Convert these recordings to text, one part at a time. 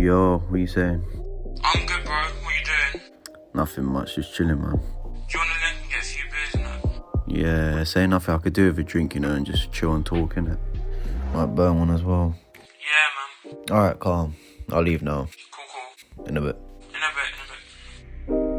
Yo, what you saying? I'm good, bro. What you doing? Nothing much, just chilling, man. Do you want to let me get a few beers and that? Yeah, say nothing I could do with a drink, and just chill and talk, innit? Might burn one as well. Yeah, man. Alright, calm. I'll leave now. Cool. In a bit. In a bit.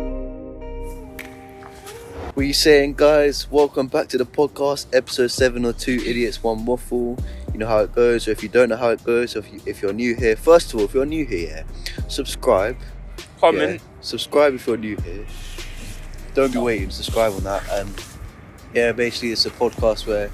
What you saying, guys? Welcome back to the podcast, episode 7 or 2 Idiots, One Waffle. You know how it goes, or if you don't know how it goes, or if you're new here, first of all, if you're new here, subscribe. Comment. Yeah, subscribe if you're new here. Don't be waiting, subscribe on that. And yeah, basically it's a podcast where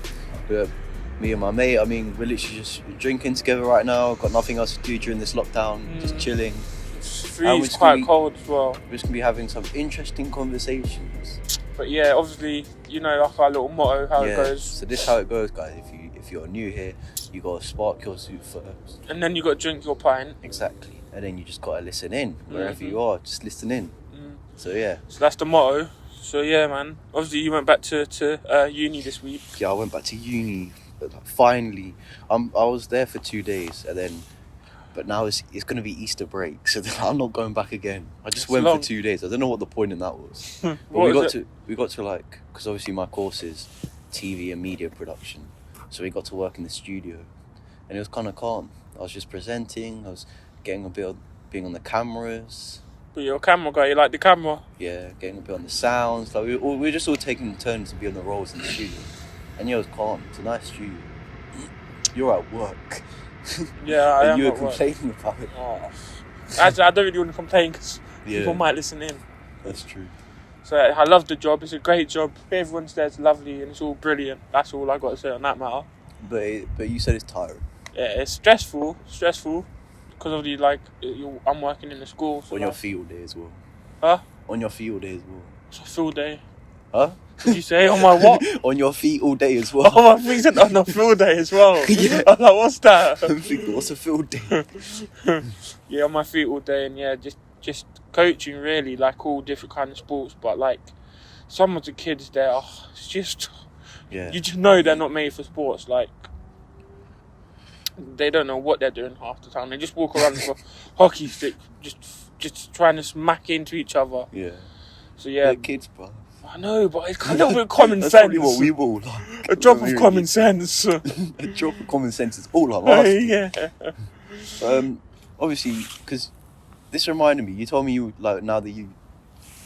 me and my mate, we're literally just drinking together right now, got nothing else to do during this lockdown, just chilling. It's quite cold as well. We're just going to be having some interesting conversations. But yeah, obviously, you know, like our little motto, how it goes. So this is how it goes, guys. If you're new here, you got to spark your suit first. And then you got to drink your pint. Exactly. And then you just got to listen in. Wherever you are, just listen in. So yeah. So that's the motto. So yeah, man. Obviously, you went back to uni this week. Yeah, I went back to uni. But finally. I was there for 2 days, but now it's going to be Easter break, so I'm not going back again. I just went for 2 days. I don't know what the point in that was. But we got to like, because obviously my course is TV and media production, so we got to work in the studio, and it was kind of calm. I was just presenting. I was getting a bit of being on the cameras. But you're a camera guy. You like the camera? Yeah, getting a bit on the sounds. Like we were just all taking turns to be on the roles in the studio, and yeah, it was calm. It's a nice studio. You're at work. Yeah, I am. You were at work. complaining about it. Oh. Actually, I don't really want to complain because people might listen in. That's true. So I love the job. It's a great job. Everyone's there. It's lovely and it's all brilliant. That's all I got to say on that matter. But you said it's tiring. Yeah, it's stressful because of the I'm working in the school. So on your field day as well. Huh? On your field day as well. It's a field day. Huh? Did you say on my what? On your feet all day as well. Oh, my feet said on the field day as well. Yeah. I'm like, what's that? I'm thinking, what's a field day? Yeah, on my feet all day, and yeah, just coaching really, like all different kind of sports. But like some of the kids there, it's just you just know they're not made for sports. Like they don't know what they're doing half the time. They just walk around with a hockey stick, just trying to smack into each other. Yeah. So yeah, they're kids, bro. I know, but it's kind of a bit common That's sense. probably what we all like. A drop of common sense. A drop of common sense is all I'm asking. Yeah. Obviously, because this reminded me. You told me now that you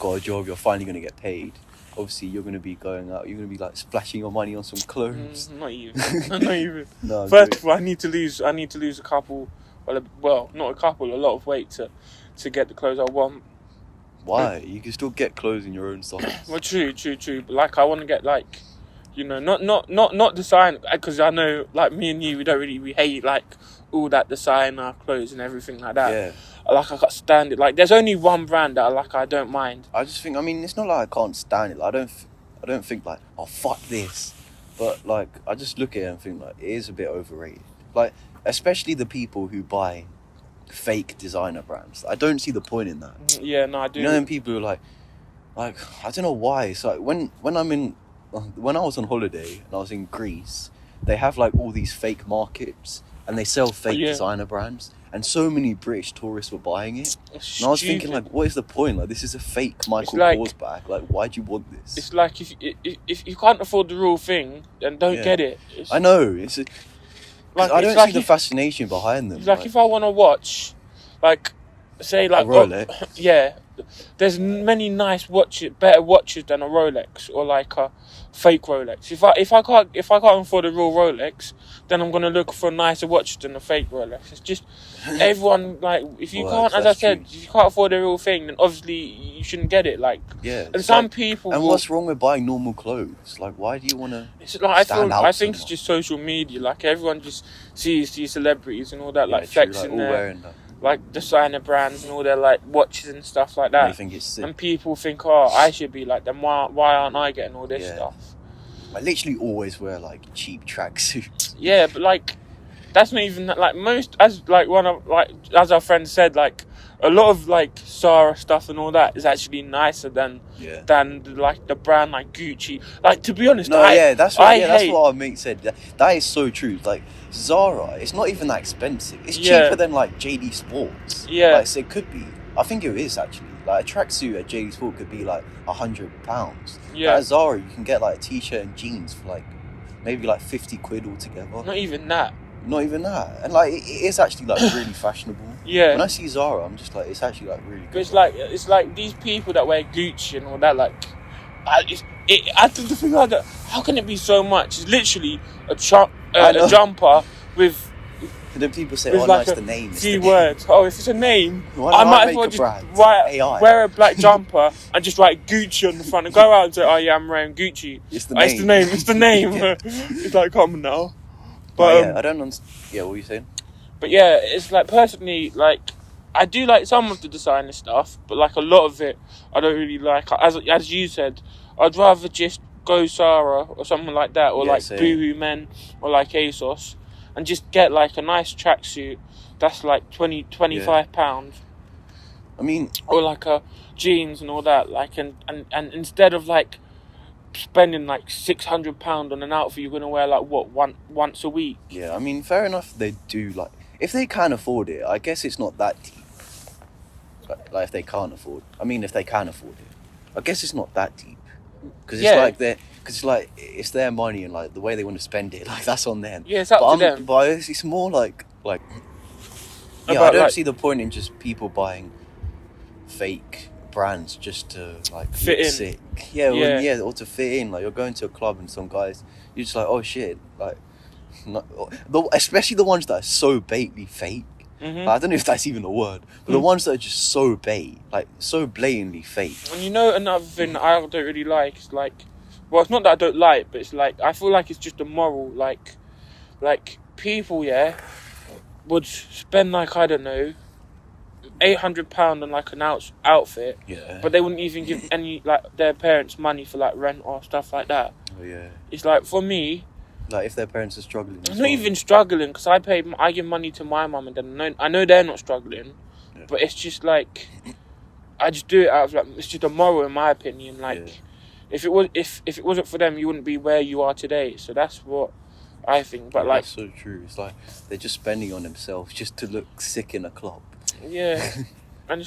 got a job, you're finally going to get paid. Obviously, you're going to be going out. You're going to be like splashing your money on some clothes. Not even. Not even. No, First of all, I need to lose a couple. Well, not a couple. A lot of weight to get the clothes I want. Why? You can still get clothes in your own size. Well, true. But like, I want to get like, you know, not design, because I know like me and you, we hate like all that designer clothes and everything like that. Yeah. Like I can't stand it. Like there's only one brand that I don't mind. I just think, it's not like I can't stand it. Like, I don't think like, oh fuck this, but like I just look at it and think like it is a bit overrated. Like especially the people who buy fake designer brands. I don't see the point in that. Yeah, no, I do. You know, them people who are like I don't know why. It's like when I was on holiday and I was in Greece, they have like all these fake markets and they sell fake designer brands, and so many British tourists were buying it. And I was thinking like, what is the point? Like this is a fake Michael Kors bag. Like why do you want this? It's like if you can't afford the real thing, then don't get it. I know. I don't see the fascination behind them. It's like if I want to watch, like, say, like... A Rolex? There's many nice better watches than a Rolex or like a fake Rolex. If I can't afford a real Rolex, then I'm going to look for a nicer watch than a fake Rolex. It's just, everyone, like, if you can't, as I said, if you can't afford a real thing, then obviously you shouldn't get it, like... Yeah. And some people... And what's wrong with buying normal clothes? Like, why do you want to I think it's just social media. Like, everyone just sees these celebrities and all that, like, flexing like designer brands and all their like watches and stuff like that. They think it's sick. And people think, oh, I should be like them. Why aren't I getting all this stuff? I literally always wear like cheap tracksuits. Yeah, but like that's not even like most as like one of like as our friend said, like a lot of like Zara stuff and all that is actually nicer than like the brand like Gucci. Like, to be honest, that's what our mate said. That is so true. Like Zara, it's not even that expensive. It's cheaper than like JD Sports. Yeah, like, so it could be. I think it is actually. Like a tracksuit at JD Sport could be like £100. Yeah, but at Zara you can get like a t-shirt and jeans for like maybe like 50 quid altogether. Not even that. And like it is actually like really fashionable. Yeah, when I see Zara I'm just like, it's actually like really good. But it's like these people that wear Gucci and all that, like I think the thing like that, how can it be so much? It's literally a jumper with. And then people say, like, no, it's the name. Few words. Oh, if it's a name, I might as well just wear a black jumper and just write Gucci on the front and go out and say, oh yeah, I'm wearing Gucci. It's the name. It's the name. It's like, come on now. But I don't understand. Yeah, what were you saying? But yeah, it's like, personally, like, I do like some of the designer stuff, but like a lot of it, I don't really like. As you said, I'd rather just go Zara or something like that, or like Boohoo Men or like ASOS, and just get like a nice tracksuit that's like £25. I mean, or like a jeans and all that, like, and instead of like spending like £600 on an outfit you're gonna wear like once a week. Yeah, I mean, fair enough. They do, like, if they can afford it. I guess it's not that deep. Like if they can afford it, I guess it's not that deep. Because it's like it's their money, and like the way they want to spend it, like that's on them. Yeah, it's up to them. But it's more like I don't see the point in just people buying fake brands just to like fit in. Sick. Or to fit in. Like, you're going to a club and some guys, you're just like, oh shit, like, especially the ones that are so blatantly fake. Mm-hmm. Like, I don't know if that's even a word, but the ones that are just so so blatantly fake. And you know, another thing that I don't really like is like, well, it's not that I don't like, but it's like, I feel like it's just a moral, like people, would spend like, I don't know, £800 on like an outfit, but they wouldn't even give any, like, their parents money for like rent or stuff like that. Oh yeah. It's like, for me, like, if their parents are struggling, I'm not even struggling, because I give money to my mum and dad. I know they're not struggling, but it's just like, I just do it out of like, it's just a moral in my opinion. Like, if it wasn't for them, you wouldn't be where you are today. So that's what I think. But like, that's so true. It's like they're just spending on themselves just to look sick in a club. Yeah, and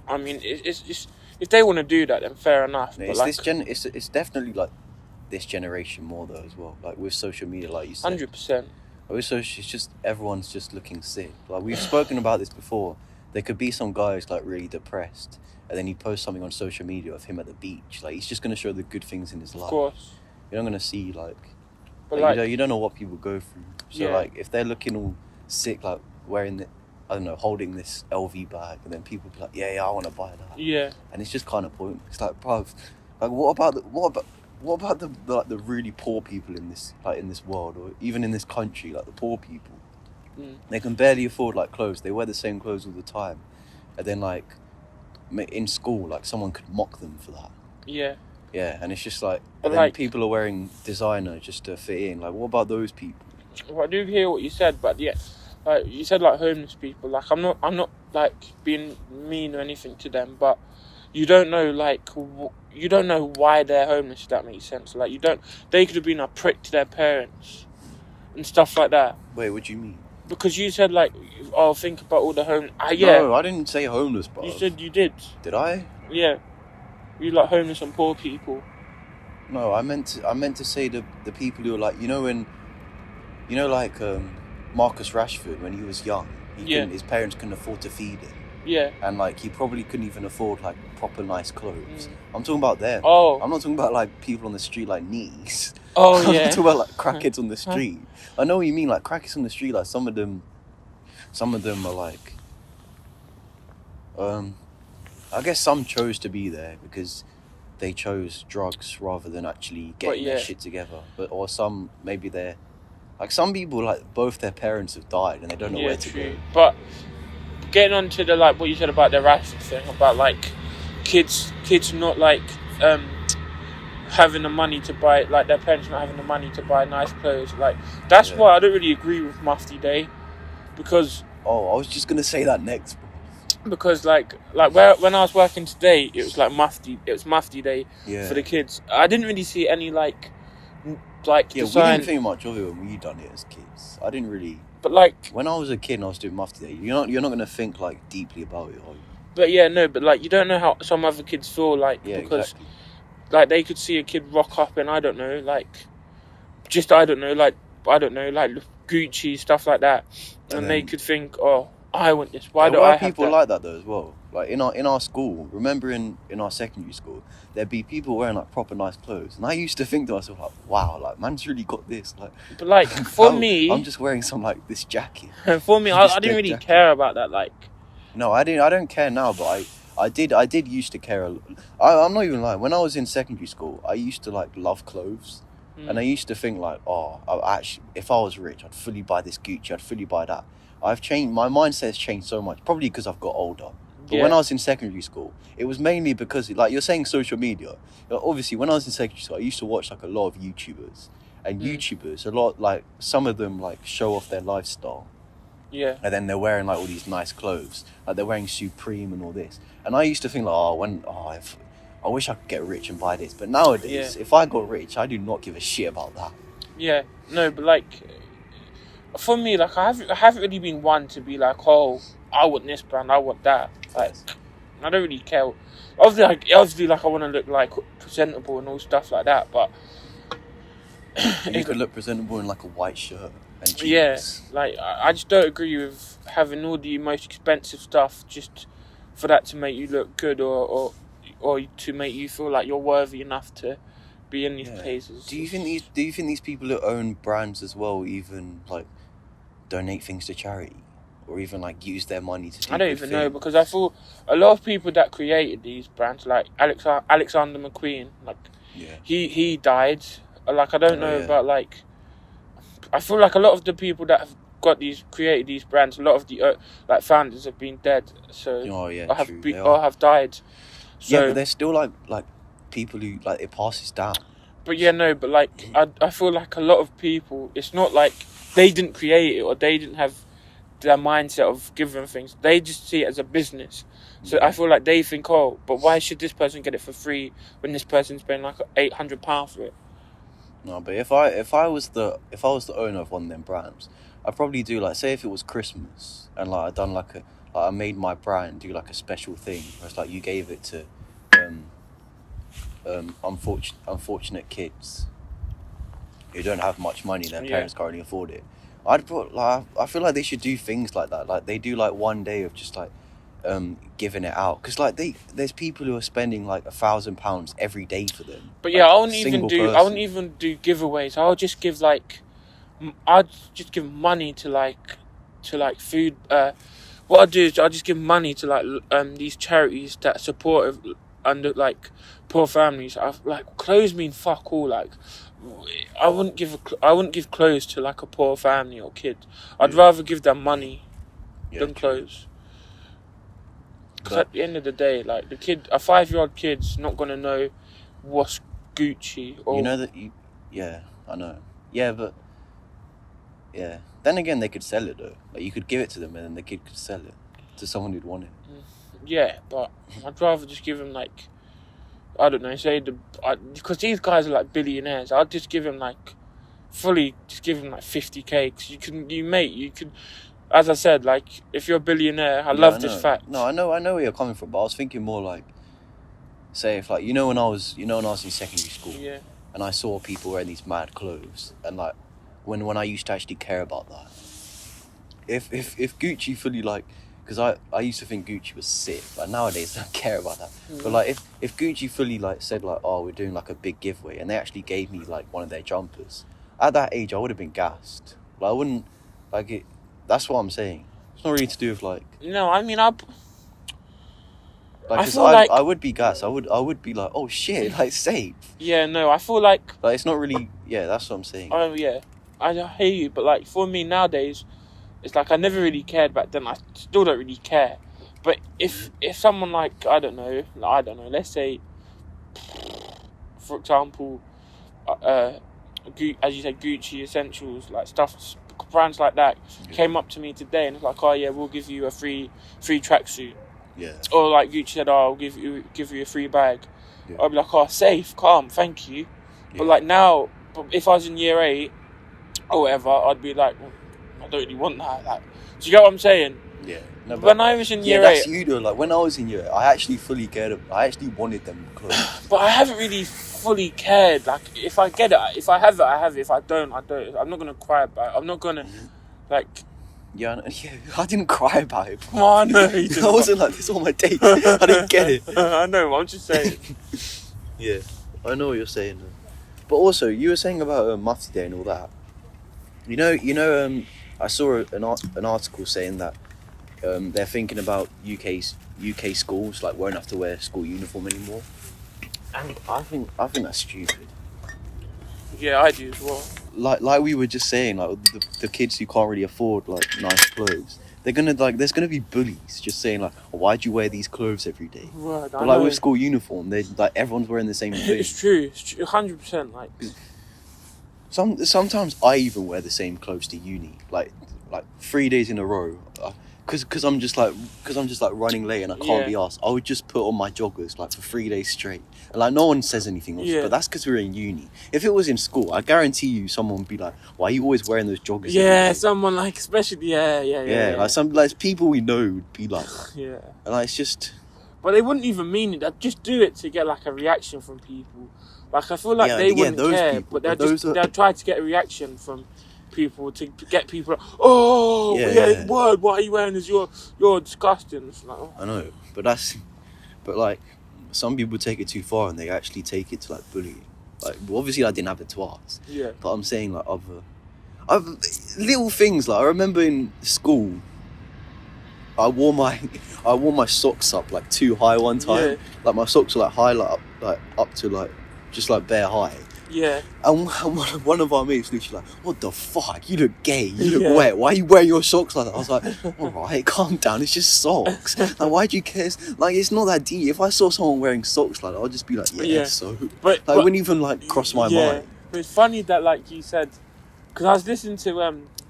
I mean, it's just, if they want to do that, then fair enough. Yeah, but it's like, it's definitely like this generation more though as well. Like with social media, like you said, 100%. With social, it's just everyone's just looking sick. Like, we've spoken about this before. There could be some guys like really depressed, and then he posts something on social media of him at the beach. Like, he's just gonna show the good things in his life. Of course. You're not gonna see like, but like you don't know what people go through. So like, if they're looking all sick, like wearing I don't know, holding this LV bag, and then people be like, yeah, I want to buy that. Yeah. And it's just kind of pointless. It's like, bruv, like, what about the really poor people in this world, or even in this country, like the poor people? They can barely afford like clothes. They wear the same clothes all the time, and then like in school, like someone could mock them for that. Yeah. Yeah, and it's just like, but and then like, people are wearing designer just to fit in. Like, what about those people? Well, I do hear what you said, but yeah, like you said, like homeless people. Like, I'm not like being mean or anything to them, but you don't know, like, you don't know why they're homeless, if that makes sense. Like, they could have been a prick to their parents and stuff like that. Wait, what do you mean? Because you said, like, oh, think about all the homeless. No, I didn't say homeless, bro. You said you did. Did I? Yeah. You like homeless and poor people. No, I meant to say the people who are like, like Marcus Rashford, when he was young, his parents couldn't afford to feed him. Yeah. And like, he probably couldn't even afford like proper nice clothes. I'm talking about them. Oh. I'm not talking about like people on the street like knees. Oh yeah. I'm talking about like crackheads on the street. I know what you mean, like crackheads on the street. Like some of them are like, I guess some chose to be there because they chose drugs rather than actually getting their shit together. Or some, maybe they're like, some people, like, both their parents have died and they don't know where to go. But getting on to the, like, what you said about the Rashford thing, about like kids not like having the money to buy, like their parents not having the money to buy nice clothes, like, that's why I don't really agree with Mufti Day, because I was just gonna say that next, bro. because when I was working today, it was like mufti day for the kids. I didn't really see any like we design. didn't think much of it when we done it as kids. I didn't really. But like when I was a kid and I was doing mufti day, you're not gonna think like deeply about it, are you? But yeah, no, but like you don't know how some other kids feel like because exactly. like they could see a kid rock up and I don't know like Gucci stuff like that, and they could think, oh, I want this. Why do I have people that? like that though as well? Like in our school, remember in our secondary school, there'd be people wearing like proper nice clothes, and I used to think to myself like, wow, like man's really got this. Like, but like for me, I'm just wearing some like this jacket. For me, I didn't really care about that. Like, no, I don't care now, but I did used to care a lot. I'm not even lying. When I was in secondary school, I used to like love clothes. And I used to think like, oh, if I was rich, I'd fully buy this Gucci, I'd fully buy that. I've changed, my mindset's changed so much, probably because I've got older. But when I was in secondary school, it was mainly because, like you're saying social media. Obviously, when I was in secondary school, I used to watch like a lot of YouTubers. And YouTubers, a lot, like some of them like show off their lifestyle. Yeah. And then they're wearing like all these nice clothes. Like they're wearing Supreme and all this. And I used to think like, I wish I could get rich and buy this. But nowadays, if I got rich, I do not give a shit about that. Yeah, no, but like, for me, like, I haven't really been one to be like, oh, I want this brand, I want that. Like, I don't really care. Obviously, like, I want to look like presentable and all stuff like that. But you could look presentable in like a white shirt and jeans. Yeah, like I just don't agree with having all the most expensive stuff just for that to make you look good or to make you feel like you're worthy enough to be in these places. Do you think these people who own brands as well even like donate things to charity, or even like use their money to do? I don't even know, because I feel a lot of people that created these brands, like Alexander McQueen, like he died. Like I don't know about like. I feel like a lot of the people that have created these brands, a lot of the like founders have been dead. So have died. So, but they're still like people who like it passes down. But yeah, no, but like I feel like a lot of people, it's not like they didn't create it or they didn't have their mindset of giving things. They just see it as a business. So I feel like they think, oh, but why should this person get it for free when this person's paying like £800 for it? No, but if I was the owner of one of them brands, I'd probably do like, say if it was Christmas and like I made my brand do like a special thing where it's like you gave it to unfortunate kids who don't have much money, their parents can't really afford it. I feel like they should do things like that. Like they do like one day of just like giving it out, because like there's people who are spending like £1,000 every day for them. But yeah, like, I wouldn't even do giveaways. I'll just give money to like food. What I do is I'll just give money to like these charities that support under like poor families. Like clothes mean fuck all. Like I wouldn't give clothes to like a poor family or kid. I'd rather give them money than clothes. Because at the end of the day, like a 5-year-old kid's not gonna know what's Gucci or you know that I know. Yeah, but then again, they could sell it though. Like you could give it to them and then the kid could sell it to someone who'd want it. Yeah, but I'd rather just give him like, I don't know, because these guys are like billionaires. I'd just give him like 50k, because you could. As I said, like, if you're a billionaire, I love this fact. No, I know where you're coming from, but I was thinking more like, say if like, when I was in secondary school, and I saw people wearing these mad clothes, and like, when I used to actually care about that. If Gucci fully like, because I used to think Gucci was sick, but nowadays I don't care about that. But like, if Gucci fully like said like, oh, we're doing like a big giveaway, and they actually gave me like one of their jumpers, at that age I would have been gassed. Like I wouldn't like it. That's what I'm saying. It's not really to do with like. No, I mean I would be gassed. I would be like, oh shit, like safe. Yeah, no, I feel like it's not really. Yeah, that's what I'm saying. Oh yeah, I hear you, but like for me nowadays, it's like I never really cared back then. I still don't really care. But if someone like I don't know, let's say, for example, as you say, Gucci Essentials, like stuff. Brands like that came up to me today and it's like, oh yeah, we'll give you a free tracksuit. Yeah. Or like Gucci said, "Oh, I'll give you a free bag." Yeah. I'd be like, "Oh, safe, calm, thank you." Yeah. But like now, if I was in year 8 or whatever, I'd be like, well, I don't really want that. Like, do you get what I'm saying? Yeah. No, when I was in year that's 8, you though. Like when I was in year 8, I actually fully cared. I actually wanted them clothes. but I haven't really fully cared. Like if I get it, if I have it, I have it. If I don't, I don't. I'm not gonna cry about it. I'm not gonna like. Yeah, I didn't cry about it. Come on, no, you didn't. I wasn't like this on my dates. I didn't get it. I know. I'm just saying. Yeah, I know what you're saying. But also, you were saying about Mufti Day and all that. You know. I saw an article saying that they're thinking about UK schools like won't have to wear school uniform anymore, and I think that's stupid. Yeah, I do as well. Like we were just saying, like the kids who can't really afford like nice clothes, they're gonna there's gonna be bullies just saying like, oh, why'd you wear these clothes every day? Right, but like with school uniform, they like everyone's wearing the same thing. It's true, 100%. Like sometimes I even wear the same clothes to uni, like 3 days in a row. Because I'm just like running late and I can't be asked. I would just put on my joggers like for 3 days straight, and like no one says anything. But that's because we're in uni. If it was in school, I guarantee you someone would be like, "Why are you always wearing those joggers?" Yeah, someone like especially yeah. Like some like people we know would be like, yeah. And like it's just. But they wouldn't even mean it. They'd just do it to get like a reaction from people. Like I feel like they wouldn't care, people, but they'll try to get a reaction from people to get people. Word, what are you wearing? You're disgusting. It's like, oh. I know, but like some people take it too far and they actually take it to like bullying. Like obviously I didn't have it to us. Yeah. But I'm saying like other little things. Like I remember in school, I wore my socks up like too high one time. Yeah. Like my socks were like high, like up to like just like bare high. Yeah. And one of our mates literally like, what the fuck? You look gay. You look wet. Why are you wearing your socks like that? I was like, all right, calm down. It's just socks. Like, why do you care? Like, it's not that deep. If I saw someone wearing socks like that, I'd just be like, so. But it wouldn't even like cross my mind. But it's funny that like you said, because I was listening to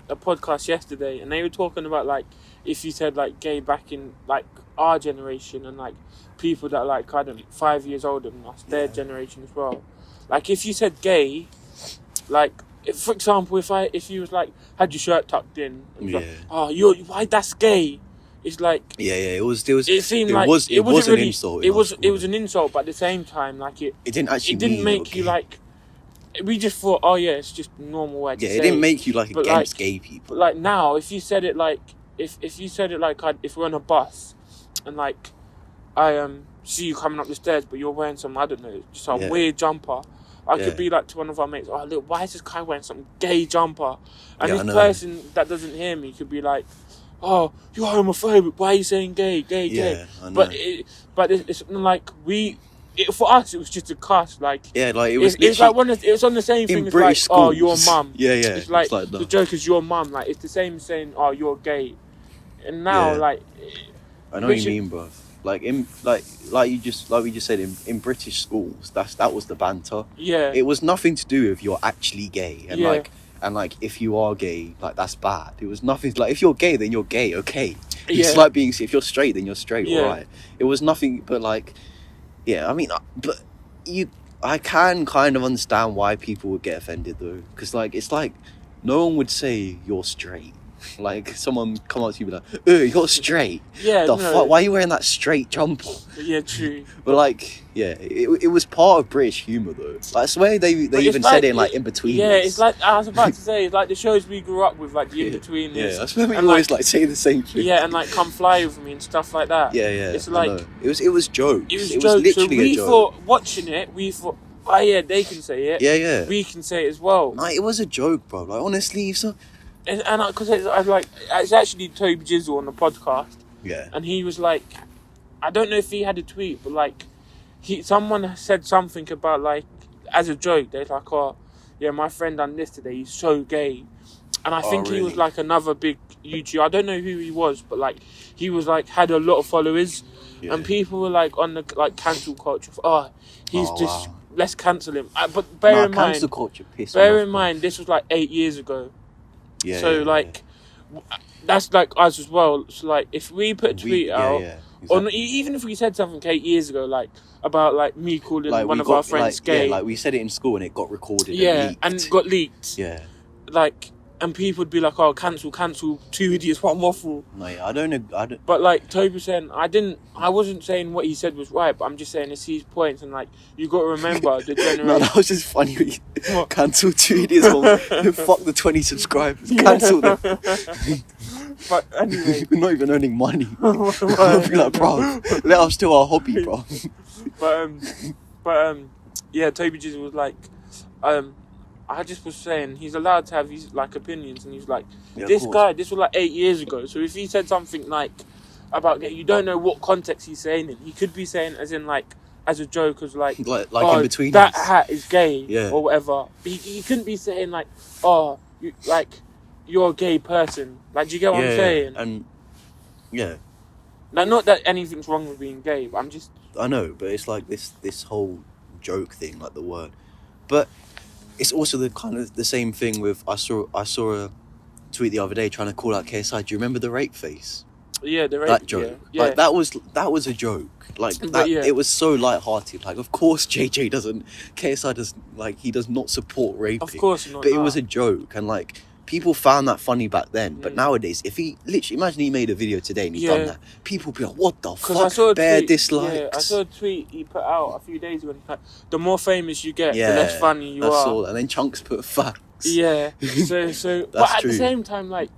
a podcast yesterday, and they were talking about like if you said like gay back in like our generation and like people that like I don't know 5 years older than us, their generation as well. Like if you said gay, like if, for example, if you was like had your shirt tucked in, and like, oh why that's gay? It's like it was. It seemed like it was an insult. It was an insult, but at the same time, like it didn't make you like. We just thought, oh yeah, it's just normal way to say it. Yeah, it didn't make you like against gay people. But like now, if you said it like if you said it like if we're on a bus, and like I see you coming up the stairs, but you're wearing some, I don't know, just some weird jumper. I could be like to one of our mates, oh look, why is this guy wearing some gay jumper? And this person that doesn't hear me could be like, oh, you're homophobic, why are you saying gay? I know. But it's like for us it was just a cuss, like like it was it's like it was on the same thing as like British schools. Oh, your mum. It's like the joke is your mum, like it's the same as saying, oh, you're gay. And now like I know what you mean, bro. Like we just said in British schools, that was the banter. Yeah. It was nothing to do with you're actually gay and like if you are gay, like that's bad. It was nothing like if you're gay then you're gay, okay. It's like being if you're straight then you're straight, alright. It was nothing but like I mean but I can kind of understand why people would get offended though, because like it's like no one would say you're straight. Like someone come up to you and be like, you're straight. Fuck? Why are you wearing that straight jumper? Yeah, true. But like, it was part of British humour though. Like, I swear they even said it in like in between. Yeah, it's like I was about to say, it's like the shows we grew up with, like the in between. Yeah, I swear we always like say the same thing. Yeah, and like come fly with me and stuff like that. Yeah. It's like it was jokes. It was literally a joke. Thought watching it, we thought, oh yeah, they can say it. Yeah. We can say it as well. Like it was a joke, bro. Like honestly, so. And because it's actually Toby Jizzle on the podcast. Yeah. And he was like, I don't know if he had a tweet, but like, someone said something about like, as a joke, they're like, oh, yeah, my friend done this today. He's so gay, and I think he was like another big YouTuber. I don't know who he was, but like, he was like had a lot of followers, and people were like on the like cancel culture. Let's cancel him. But bear in mind, cancel culture pissed bear in mind, this was like 8 years ago. Yeah. So that's like us as well. So like if we put a tweet out Or not, even if we said something 8 years ago, like about like me calling like one of our friends gay. Yeah, like we said it in school and it got recorded. Yeah, and got leaked. Yeah. Like, and people would be like, "Oh, cancel, 2 idiots, one waffle." No, yeah, I don't. But like Toby saying, I wasn't saying what he said was right, but I'm just saying it's his points, and like you got to remember the generation. No, that was just funny. Cancel 2 idiots. Fuck the 20 subscribers. Cancel them. But anyway, we're not even earning money. I'll be like, bro, let us do our hobby, bro. But yeah, Toby just was like, I just was saying he's allowed to have his like opinions, and he's like, this guy, this was like 8 years ago. So if he said something like about gay, you don't know what context he's saying in. He could be saying as in like as a joke, as like oh, in between that hat is gay, yeah, or whatever. But he couldn't be saying like, oh, you're a gay person. Like, do you get what I'm saying? And yeah. Now, not that anything's wrong with being gay, but I know, but it's like this whole joke thing, like the word. But it's also the kind of the same thing with I saw a tweet the other day trying to call out KSI. Do you remember the rape face? Yeah, the rape. That joke. Yeah. Like that was a joke. Like that, it was so light-hearted. Like, of course KSI does not support raping. Of course not. But it was a joke, and like people found that funny back then. But nowadays, if he literally imagine he made a video today and he's done that, people be like, "What the fuck?" I saw a bare tweet, dislikes. Yeah, I saw a tweet he put out a few days ago. Like, the more famous you get, the less funny you are. All. And then Chunks put facts. Yeah. So but at the same time, like.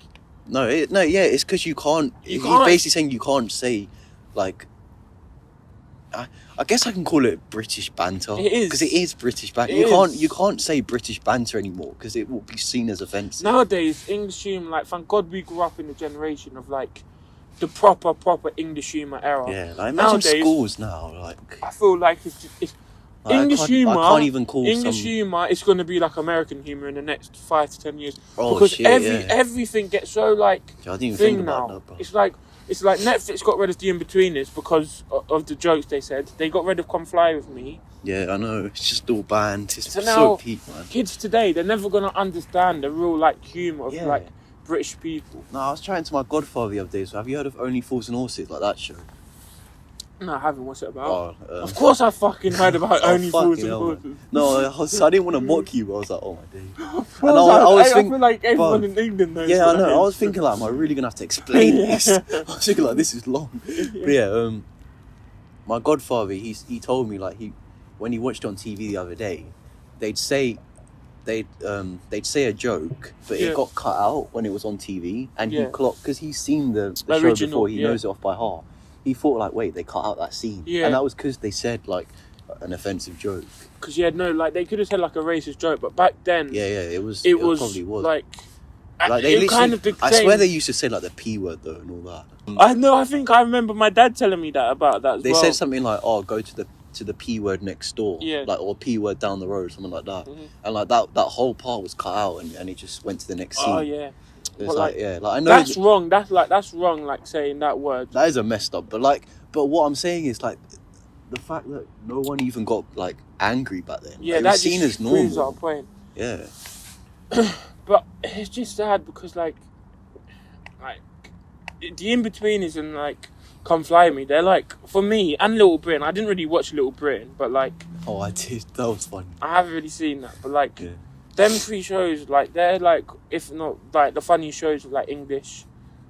It's because you can't. He's basically saying you can't say, like. I guess I can call it British banter. It is, because it is British banter. You can't say British banter anymore because it will be seen as offensive. Nowadays, English humour, like, thank God we grew up in a generation of like the proper English humour era. Yeah, like imagine nowadays, schools now. Like, I feel like it's English humour. I can't even call English humour. It's going to be like American humour in the next 5 to 10 years. Oh, because shit, everything gets so like I didn't even thing think now. about that, bro. It's like Netflix got rid of the in-betweeners because of the jokes they said. They got rid of Come Fly With Me. Yeah, I know. It's just all banned. It's so so peak, man. Kids today, they're never going to understand the real like humour of like British people. No, I was chatting to my godfather the other day. So have you heard of Only Fools and Horses, like that show? No, I haven't. What's it about? Of course I fucking heard about Only Fools and Horses. No, I didn't want to mock you, but I was like, oh my days. And I feel like everyone in England knows. Yeah, I know. I was thinking like, am I really going to have to explain this? I was thinking like, this is long. But yeah, my godfather, he told me like when he watched it on TV the other day, they'd say a joke, but it got cut out when it was on TV, and he clocked because he's seen the show before. He knows it off by heart. He thought like, wait, they cut out that scene, and that was because they said like an offensive joke. Because they could have said like a racist joke, but back then, it probably was like they kind of I swear they used to say like the P word though and all that. I know. I think I remember my dad telling me that about that. They said something like, "Oh, go to the P word next door," like, or P word down the road, something like that. And like that whole part was cut out, and it just went to the next scene. Oh yeah. It's I know that's wrong. That's wrong. Like saying that word. That is a messed up. But what I'm saying is like the fact that no one even got like angry back then. Yeah, like, that was seen as normal. Proves our point. Yeah. But it's just sad because like the in-betweeners and like Come Fly With Me, they're like, for me and Little Britain. I didn't really watch Little Britain, but like. Oh, I did. That was funny. I haven't really seen that, but like. Yeah. Them 3 shows, like, they're, like, if not, like, the funny shows of, like, English,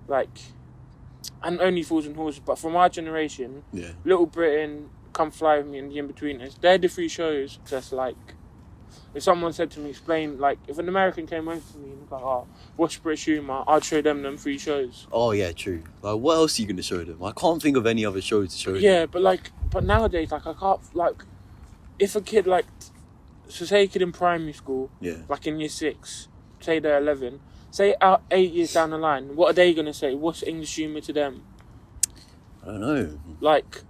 like, and Only Fools and Horses. But from our generation, Little Britain, Come Fly With Me, and The In-Betweeners, they're the 3 shows that's, like, if someone said to me, explain, like, if an American came over to me and was like, oh, what's British humour, I'd show them 3 shows. Oh, yeah, true. Like, what else are you going to show them? I can't think of any other shows to show them. Yeah, but nowadays, like, I can't, like, if a kid, like, so say a kid in primary school, like in year 6, say they're 11, say 8 years down the line, what are they going to say? What's English humour to them? I don't know. Like...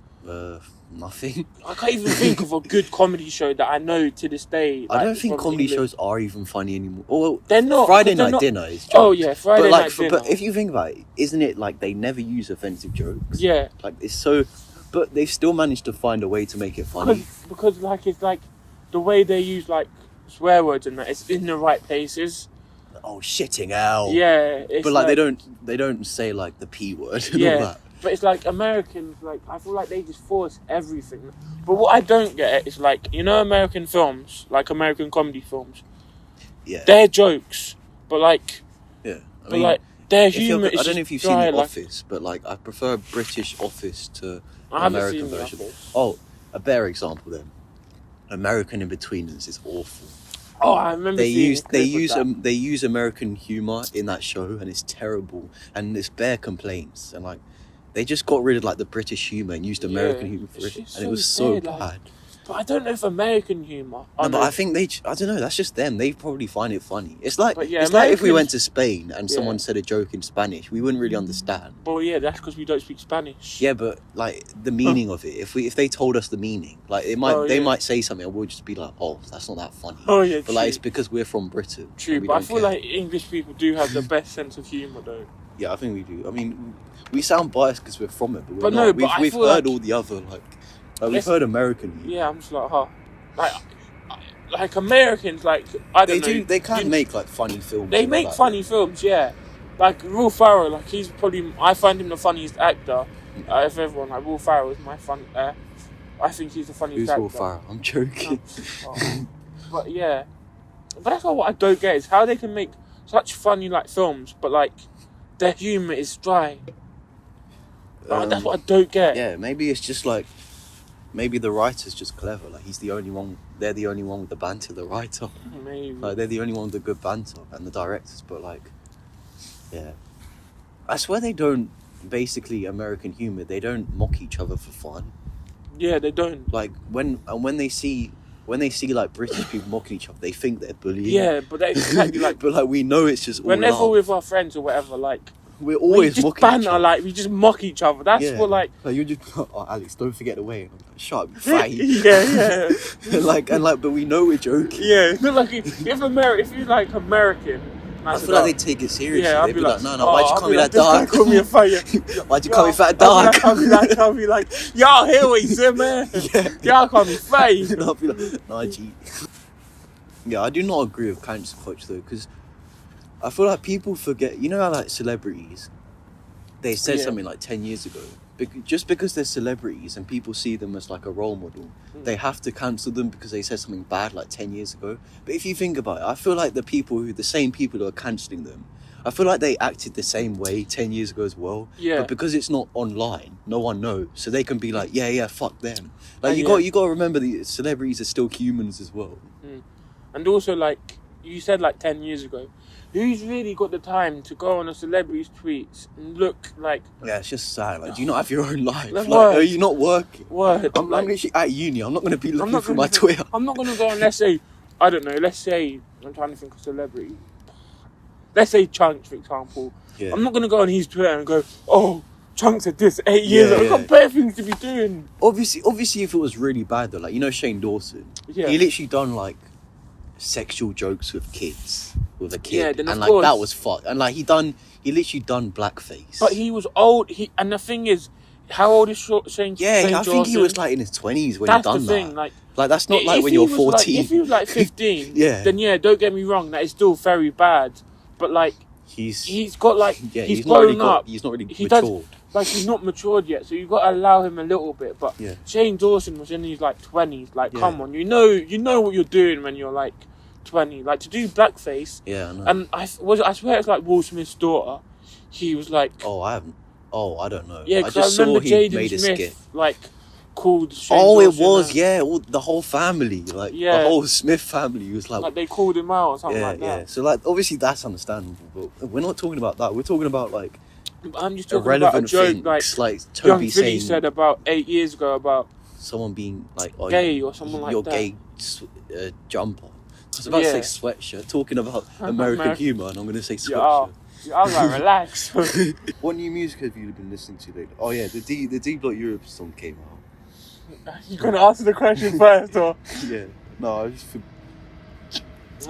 nothing. I can't even think of a good comedy show that I know to this day. I don't think comedy shows are even funny anymore. Well, they're not. Friday Night Dinner is jokes. Oh yeah, Friday Night Dinner. But if you think about it, isn't it like they never use offensive jokes? Yeah. Like it's so... But they've still managed to find a way to make it funny. Because like, it's like... The way they use like swear words and that, it's in the right places. Oh, shitting hell. Yeah, but like they don't say like the P word and all that. But it's like Americans, like I feel like they just force everything. But what I don't get is like, you know, American films, like American comedy films. Yeah. They're jokes, but like, Yeah. but like their If humor you're, is I don't know just if you've dry, seen The like, Office, but like I prefer British Office to I haven't American seen The version. Office. Oh, a better example then. American In-Betweeners is awful. Oh, I remember seeing They use American humor in that show, and it's terrible, and it's bare complaints, and like they just got rid of like the British humor and used American humor for it, and it was so bad. Like, but I don't know if American humor. No, but I think I don't know. That's just them. They probably find it funny. It's like But yeah, it's like if we Americans- went to Spain and someone said a joke in Spanish, we wouldn't really understand. Well, yeah, that's because we don't speak Spanish. Yeah, but like the meaning of it. If they told us the meaning, like they might say something, and we'll just be like, oh, that's not that funny. Oh yeah, But like it's because we're from Britain. True, but I feel like English people do have the best sense of humour, though. Yeah, I think we do. I mean, we sound biased because we're from it, but we're But not. no, but We've I feel heard like- all the other we've heard American humor. Yeah, I'm just like, huh. Like Americans, like I don't know. They can make like funny films. They and all make that. funny films, yeah. Like Will Ferrell, like he's probably I find him the funniest actor. If everyone like Will Ferrell is my fun. I think he's the funniest Who's actor. Will Ferrell? I'm joking. Oh. But yeah, but that's what I don't get is how they can make such funny like films, but like their humor is dry. Like, that's what I don't get. Yeah, maybe it's just like maybe the writer's just clever. Like he's the only one. They're the only one with the banter. The writer. Maybe. Like they're the only one with the good banter, and the directors. But like, yeah, I swear they don't. Basically, American humor. They don't mock each other for fun. Yeah, they don't. Like when they see like British people mocking each other, they think they're bullying. Yeah, but they exactly like. But like we know it's just all Whenever love. we're with our friends or whatever, like We're we always just mocking banter, each other. like we just mock each other. That's what like. you're just Alex, don't forget the way. And I'm like, shut up, you fatty. yeah. but we know we're joking. Yeah, it's not like if you like American. I feel like they take it seriously. Yeah, I'll They'd be be like, like, no, why'd you call me that this guy dark? called me a fire. Why'd you call me fat dark? I'll be like, y'all hear what he said, man? Y'all call me fat. I'll be like, nah, G. Yeah, I do not agree with cancel culture though, because I feel like people forget. You know how like celebrities, they said something like 10 years ago. Just because they're celebrities and people see them as like a role model, they have to cancel them because they said something bad like 10 years ago. But if you think about it, I feel like the same people who are cancelling them, I feel like they acted the same way 10 years ago as well. Yeah. But because it's not online, no one knows. So they can be like, yeah, fuck them. Like you yeah. got to remember the celebrities are still humans as well. And also, like you said, like 10 years ago, who's really got the time to go on a celebrity's tweets and look like? Yeah, it's just sad. Like, do you not have your own life? Like, Like, are you not working? Word. I'm literally at uni. I'm not going to be looking through my Twitter. I'm not going to go on. Let's say, I don't know. Let's say I'm trying to think of celebrity. Let's say Chunks, for example. Yeah. I'm not going to go on his Twitter and go, oh, Chunks did this 8 years ago. I've got better things to be doing. Obviously, if it was really bad though, like you know Shane Dawson, Yeah. he literally done like sexual jokes with kids, with a kid, Yeah, then of and like course. that was fucked. And like he literally done blackface. But he was old. And the thing is, how old is Shane? Yeah, Shane I think he Dawson? was like in his 20s when That's he done the thing. that. Like that's not like if when he you're was 14. If he was like 15, Yeah. then yeah, don't get me wrong, that is still very bad. But like, he's got like, yeah, he's not really grown up. he's not really He matured. Like he's not matured yet, so you've got to allow him a little bit. But Yeah. Shane Dawson was in his like 20s. Like, Yeah. come on, you know what you're doing when you're like 20. Like to do blackface. Yeah, I know. And I swear it's like Will Smith's daughter. He was like, I don't know. yeah, I because just I saw remember he made Jaden a skit. Smith like called Shane Oh, it Dawson was, out. yeah, the whole family, like Yeah. the whole Smith family was like, Like they called him out or something yeah, like that. So like, obviously that's understandable, but we're not talking about that. We're talking about like I'm just talking irrelevant about a joke things, like Young Toby Billy saying said about 8 years ago about someone being like, oh, gay or something like your that. gay jumper. I was about to say sweatshirt, talking about American humour, and I'm going to say sweatshirt. Yeah, I was like, relax. What new music have you been listening to lately? Oh yeah, the D Block Europe song came out. You're going to answer the question first, or? Yeah. No, I just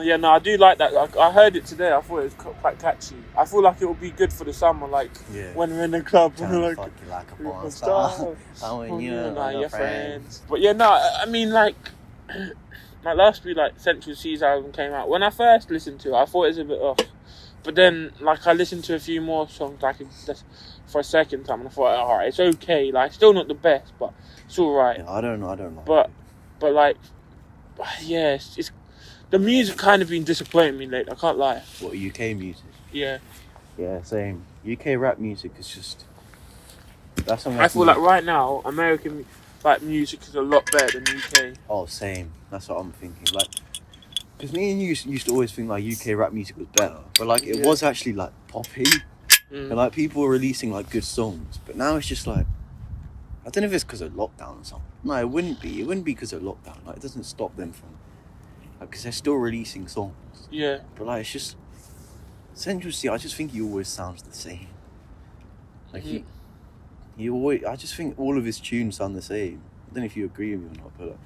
Yeah, no, I do like that. I heard it today. I thought it was quite catchy. I feel like it will be good for the summer, like when we're in the club. And we're like, fuck you like a porn star. star. I want you and your friends. But yeah, no, I mean, like last week, like Central C's album came out. When I first listened to it, I thought it was a bit off. But then, like, I listened to a few more songs, like for a second time, and I thought, alright, it's okay. Like, still not the best, but it's alright. Yeah, I don't like But like, yeah, it's the music kind of been disappointing me lately. I can't lie. What, UK music? Yeah. Yeah, same. UK rap music is just... That's something I feel like right now, American like music is a lot better than UK. Oh, same. That's what I'm thinking. Like, because me and you used to always think like UK rap music was better, but like it was actually like poppy, and like people were releasing like good songs. But now it's just like, I don't know if it's because of lockdown or something. No, it wouldn't be. It wouldn't be because of lockdown. Like, it doesn't stop them from, like, because they're still releasing songs. Yeah. But like, it's just Central C. I just think he always sounds the same. Like he always. I just think all of his tunes sound the same. I don't know if you agree with me or not, but like,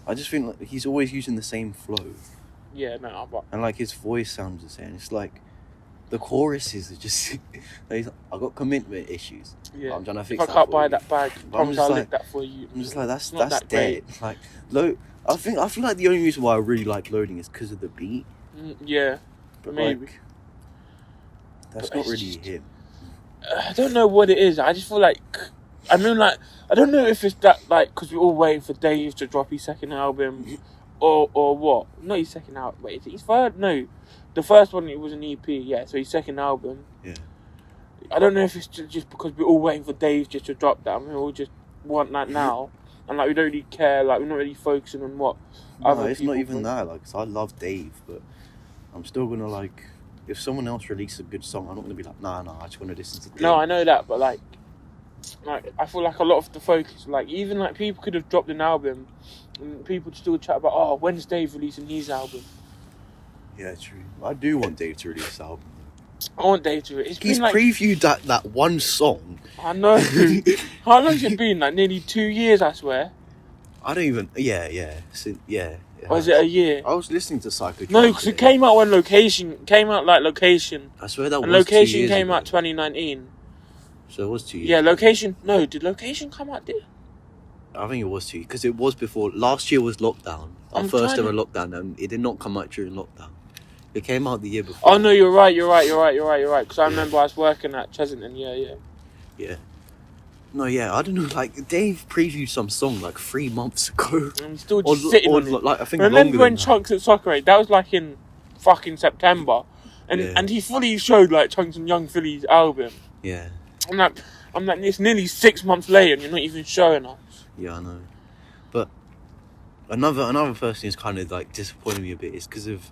I just think like he's always using the same flow. Yeah, no, but... And like his voice sounds the same. It's like the choruses are just. Like, I got commitment issues. Yeah. I'm trying to fix if that. I can't buy you. that bag, promise I'll lick that for you. I'm just like that's that dead. Like I feel like the only reason why I really like Loading is because of the beat. Yeah. But maybe. like, that's not really him. I don't know what it is. I just feel like, I mean, like, I don't know if it's that, like, because we're all waiting for Dave to drop his second album, or what? Not his second album. Wait, is it his third? No, the first one it was an EP. Yeah, so his second album. Yeah. I don't know if it's just because we're all waiting for Dave just to drop that. I mean, we all just want that now, and like we don't really care. Like we're not really focusing on what. No, it's not even that. Like, 'cause I love Dave, but I'm still gonna like. If someone else releases a good song, I'm not gonna be like, nah, I just want to listen to Dave. No, I know that, but like I feel like a lot of the focus, like even like people could have dropped an album, and people would still chat about, oh, when's Dave releasing his album? Yeah, true. I do want Dave to release an album. I want Dave to. He's been like, previewed that one song. I know. How long's it been? Like nearly 2 years, I swear. I don't even. Yeah. Yeah. Or is it a year? I was listening to Psycho. No, because it came out when Location came out. Like Location. I swear that and was Location 2 years came ago. out 2019. So it was 2 years. Yeah, Location. No, did Location come out? I think it was 2 because it was before. Last year was lockdown. Our first ever lockdown, and it did not come out during lockdown. It came out the year before. Oh no, you're right. Because I remember I was working at Chesington. Yeah. No, yeah, I don't know. Like Dave previewed some song like 3 months ago. I'm still just sitting on it. Like, I think remember when Chunks at Soccer Aid? That was like in fucking September, and he fully showed like Chunks and Young Philly's album. Yeah. I'm like, it's nearly 6 months later, and you're not even showing us. Yeah, I know. But another person who's kind of like disappointed me a bit is because of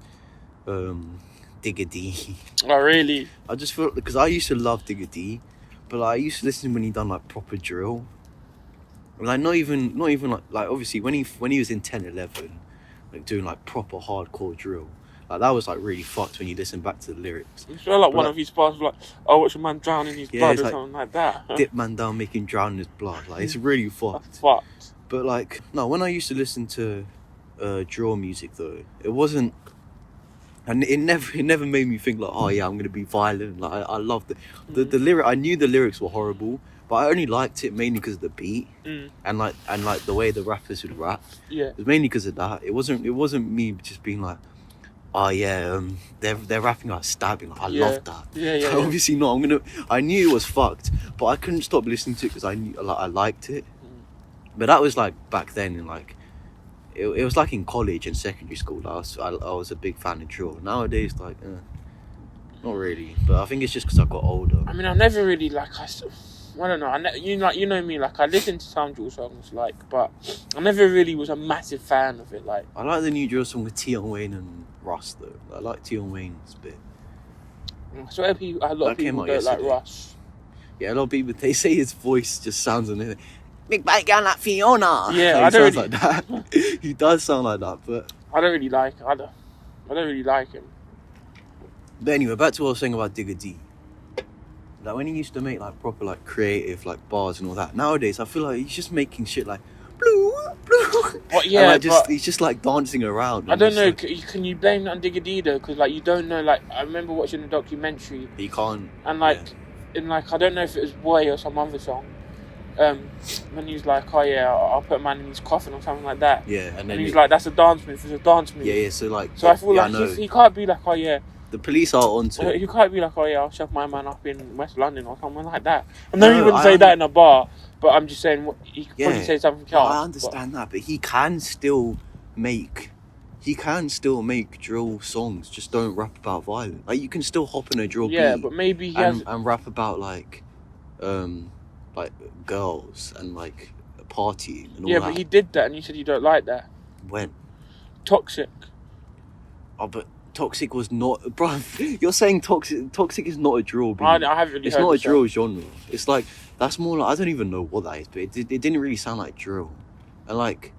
Digga D. Oh really? I just feel because I used to love Digga D, but like, I used to listen when he done like proper drill. Like not even like obviously when he was in 10, 11, like doing like proper hardcore drill. Like that was like really fucked when you listen back to the lyrics. You feel like one of his bars was like, oh, watch a man drown in his blood or like, something like that. Dip man down, make him drown in his blood. Like it's really fucked. That's fucked. But like no, when I used to listen to drill music though, it wasn't. And it never made me think like, oh yeah, I'm gonna be violent. Like I loved the lyric. I knew the lyrics were horrible, but I only liked it mainly because of the beat and like the way the rappers would rap. Yeah, it was mainly because of that. It wasn't me just being like, oh yeah, they're rapping like stabbing. Like, I love that. Yeah. Obviously not. I knew it was fucked, but I couldn't stop listening to it because I knew like I liked it. But that was like back then in like. It was like in college and secondary school. I was a big fan of drill. Nowadays, like, not really. But I think it's just because I got older. I mean, I never really like. I don't know. You know me. Like, I listened to some drill songs, like, but I never really was a massive fan of it. Like, I like the new drill song with Tion Wayne and Russ though. I like Tion Wayne's bit. I swear, a lot of people don't like Russ. Yeah, a lot of people they say his voice just sounds amazing. Big bike girl like Fiona. Yeah, like, he sounds like that. He does sound like that, but I don't really like it. I don't really like him. But anyway, back to what I was saying about Digga D. Like when he used to make like proper like creative like bars and all that. Nowadays, I feel like he's just making shit like blue. What? Yeah, and, like, he's just like dancing around. I don't know. Like, can you blame that on Digga D though? Because like you don't know. Like I remember watching a documentary. He can't. And like, in like I don't know if it was Boy or some other song. When he's like, oh yeah, I'll put a man in his coffin or something like that. Yeah, and then he's like, that's a dance move. It's a dance move. Yeah. So like, I feel like he can't be like, oh yeah, The police are onto it. You can't be like, oh yeah, I'll shove my man up in West London or something like that. I know you wouldn't say that in a bar, but I'm just saying he could probably say something else. I understand that, but he can still make drill songs. Just don't rap about violence. Like you can still hop in a drill beat. But maybe and rap about like girls and like partying and all that. Yeah, but he did that, and you said you don't like that. When? Toxic. Oh, but Toxic was not, bruv. You're saying Toxic is not a drill beat. I haven't really. It's heard not a the drill song. genre. It's like that's more like I don't even know what that is, but it didn't really sound like drill, and like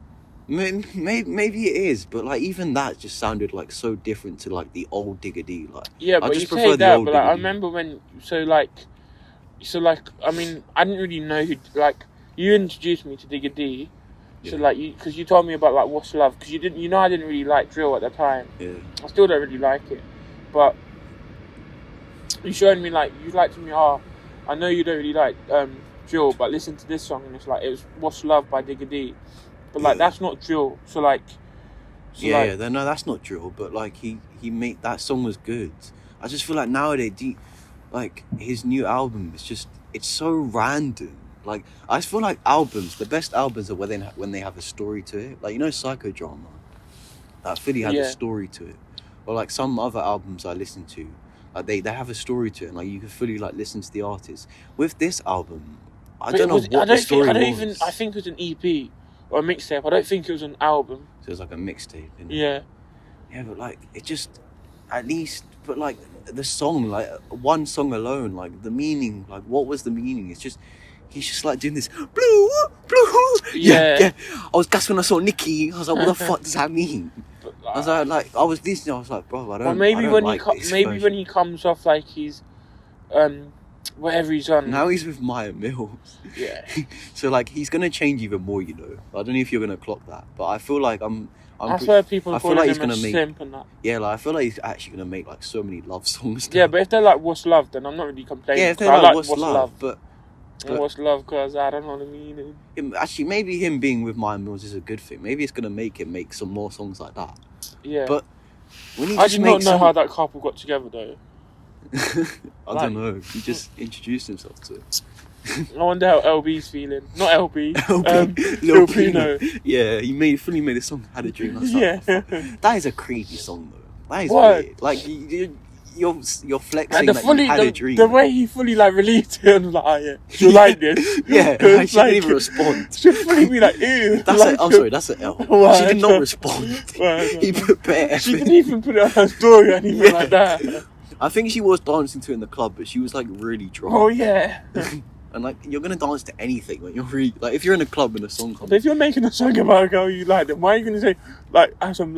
maybe it is, but like even that just sounded like so different to like the old Digga D. Like yeah, I but just you prefer say the that, old but like, Digga I D. remember when I mean I didn't really know who like you introduced me to Digga D. So like because you told me about like What's Love, because I didn't really like drill at the time. Yeah. I still don't really like it, but you showed me like you liked me. Oh, I know you don't really like drill, but listen to this song, and it was What's Love by Digga D, but like that's not drill. So like, no, that's not drill. But like he made that song was good. I just feel like nowadays, like his new album is just it's so random. Like I just feel like the best albums are when they have a story to it. Like Psychodrama, that Philly had a story to it, or like some other albums I listen to, like they have a story to it, and like you can fully like listen to the artist. With this album, I don't know what the story was. I think it was an EP or a mixtape. I don't think it was an album. So it was like a mixtape. Yeah. Yeah, but like it just at least, but like the song, like one song alone, like the meaning, like what was the meaning? It's just. He's just like doing this blue. Yeah. I was gasping when I saw Nicki. I was like, what the fuck does that mean? I was I was listening. I was like, bro, I don't. Well, maybe when he comes off like he's, whatever he's on. Now he's with Maya Mills. Yeah. So like he's gonna change even more. I don't know if you're gonna clock that, but I feel like I've heard people calling him a simp and that. Yeah, like I feel like he's actually gonna make like so many love songs. Yeah, but if they're like What's Love, then I'm not really complaining. Yeah, if they're like What's Love, but. What's love? Cause I don't know the meaning. Actually, maybe him being with Maya Mills is a good thing. Maybe it's gonna make him make some more songs like that. Yeah. But when he I did not know how that couple got together though. I don't know. He just introduced himself to it. I wonder how LB's feeling. Not LB. Lil Pino. Yeah, he fully made a song. Had a dream. Yeah. That is a creepy song though. That is weird. Like you're flexing that you had a dream. The way he fully like released it and was like, oh yeah, you like this? Yeah, she didn't even respond. She fully be like, ew. I'm sorry, that's an L. Why? She did not respond. He put bare She didn't even put it on her story or anything like that. I think she was dancing to it in the club, but she was like really drunk. Oh yeah. And like you're gonna dance to anything when you're really like if you're in a club and a song comes. But if you're making a song about a girl you like, then why are you gonna say like some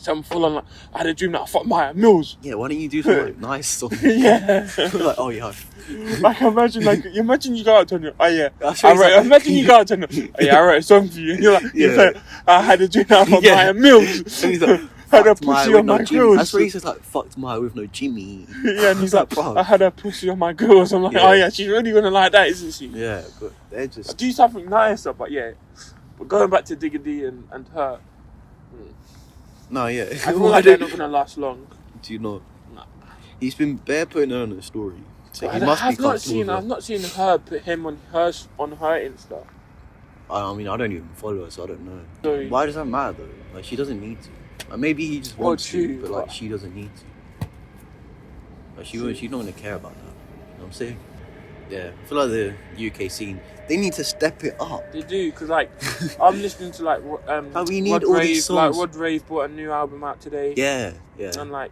some full on like I had a dream that I fucked Maya Mills? Yeah, why don't you do some like nice song? Yeah. Like oh yeah. Like imagine you go out to her, oh yeah. Imagine you go out to her, oh yeah, I wrote a song for you, and you're like, you say, I had a dream that I fucked Maya Mills. And he's like, had a pussy on my girls. That's where he says like fucked Maya with no Jimmy. Yeah, and he's like, I had a pussy on my girls. I'm like, oh yeah, she's really gonna like that, isn't she? Yeah, but they're just do something nicer, but yeah. But going back to Digga D and her. No, yeah. I feel like they're not gonna last long. Do you not? No. He's been bare putting her on a story. So he I've not seen her put him on her Insta. I mean, I don't even follow her, so I don't know. Sorry. Why does that matter though? Like, she doesn't need to. Like, maybe he just wants to, but like, she doesn't need to. Like, she's not gonna care about that. You know what I'm saying? Yeah, I feel like the UK scene, they need to step it up. They do, because like I'm listening to like we need all these songs. Like Rod Rave brought a new album out today. Yeah. And like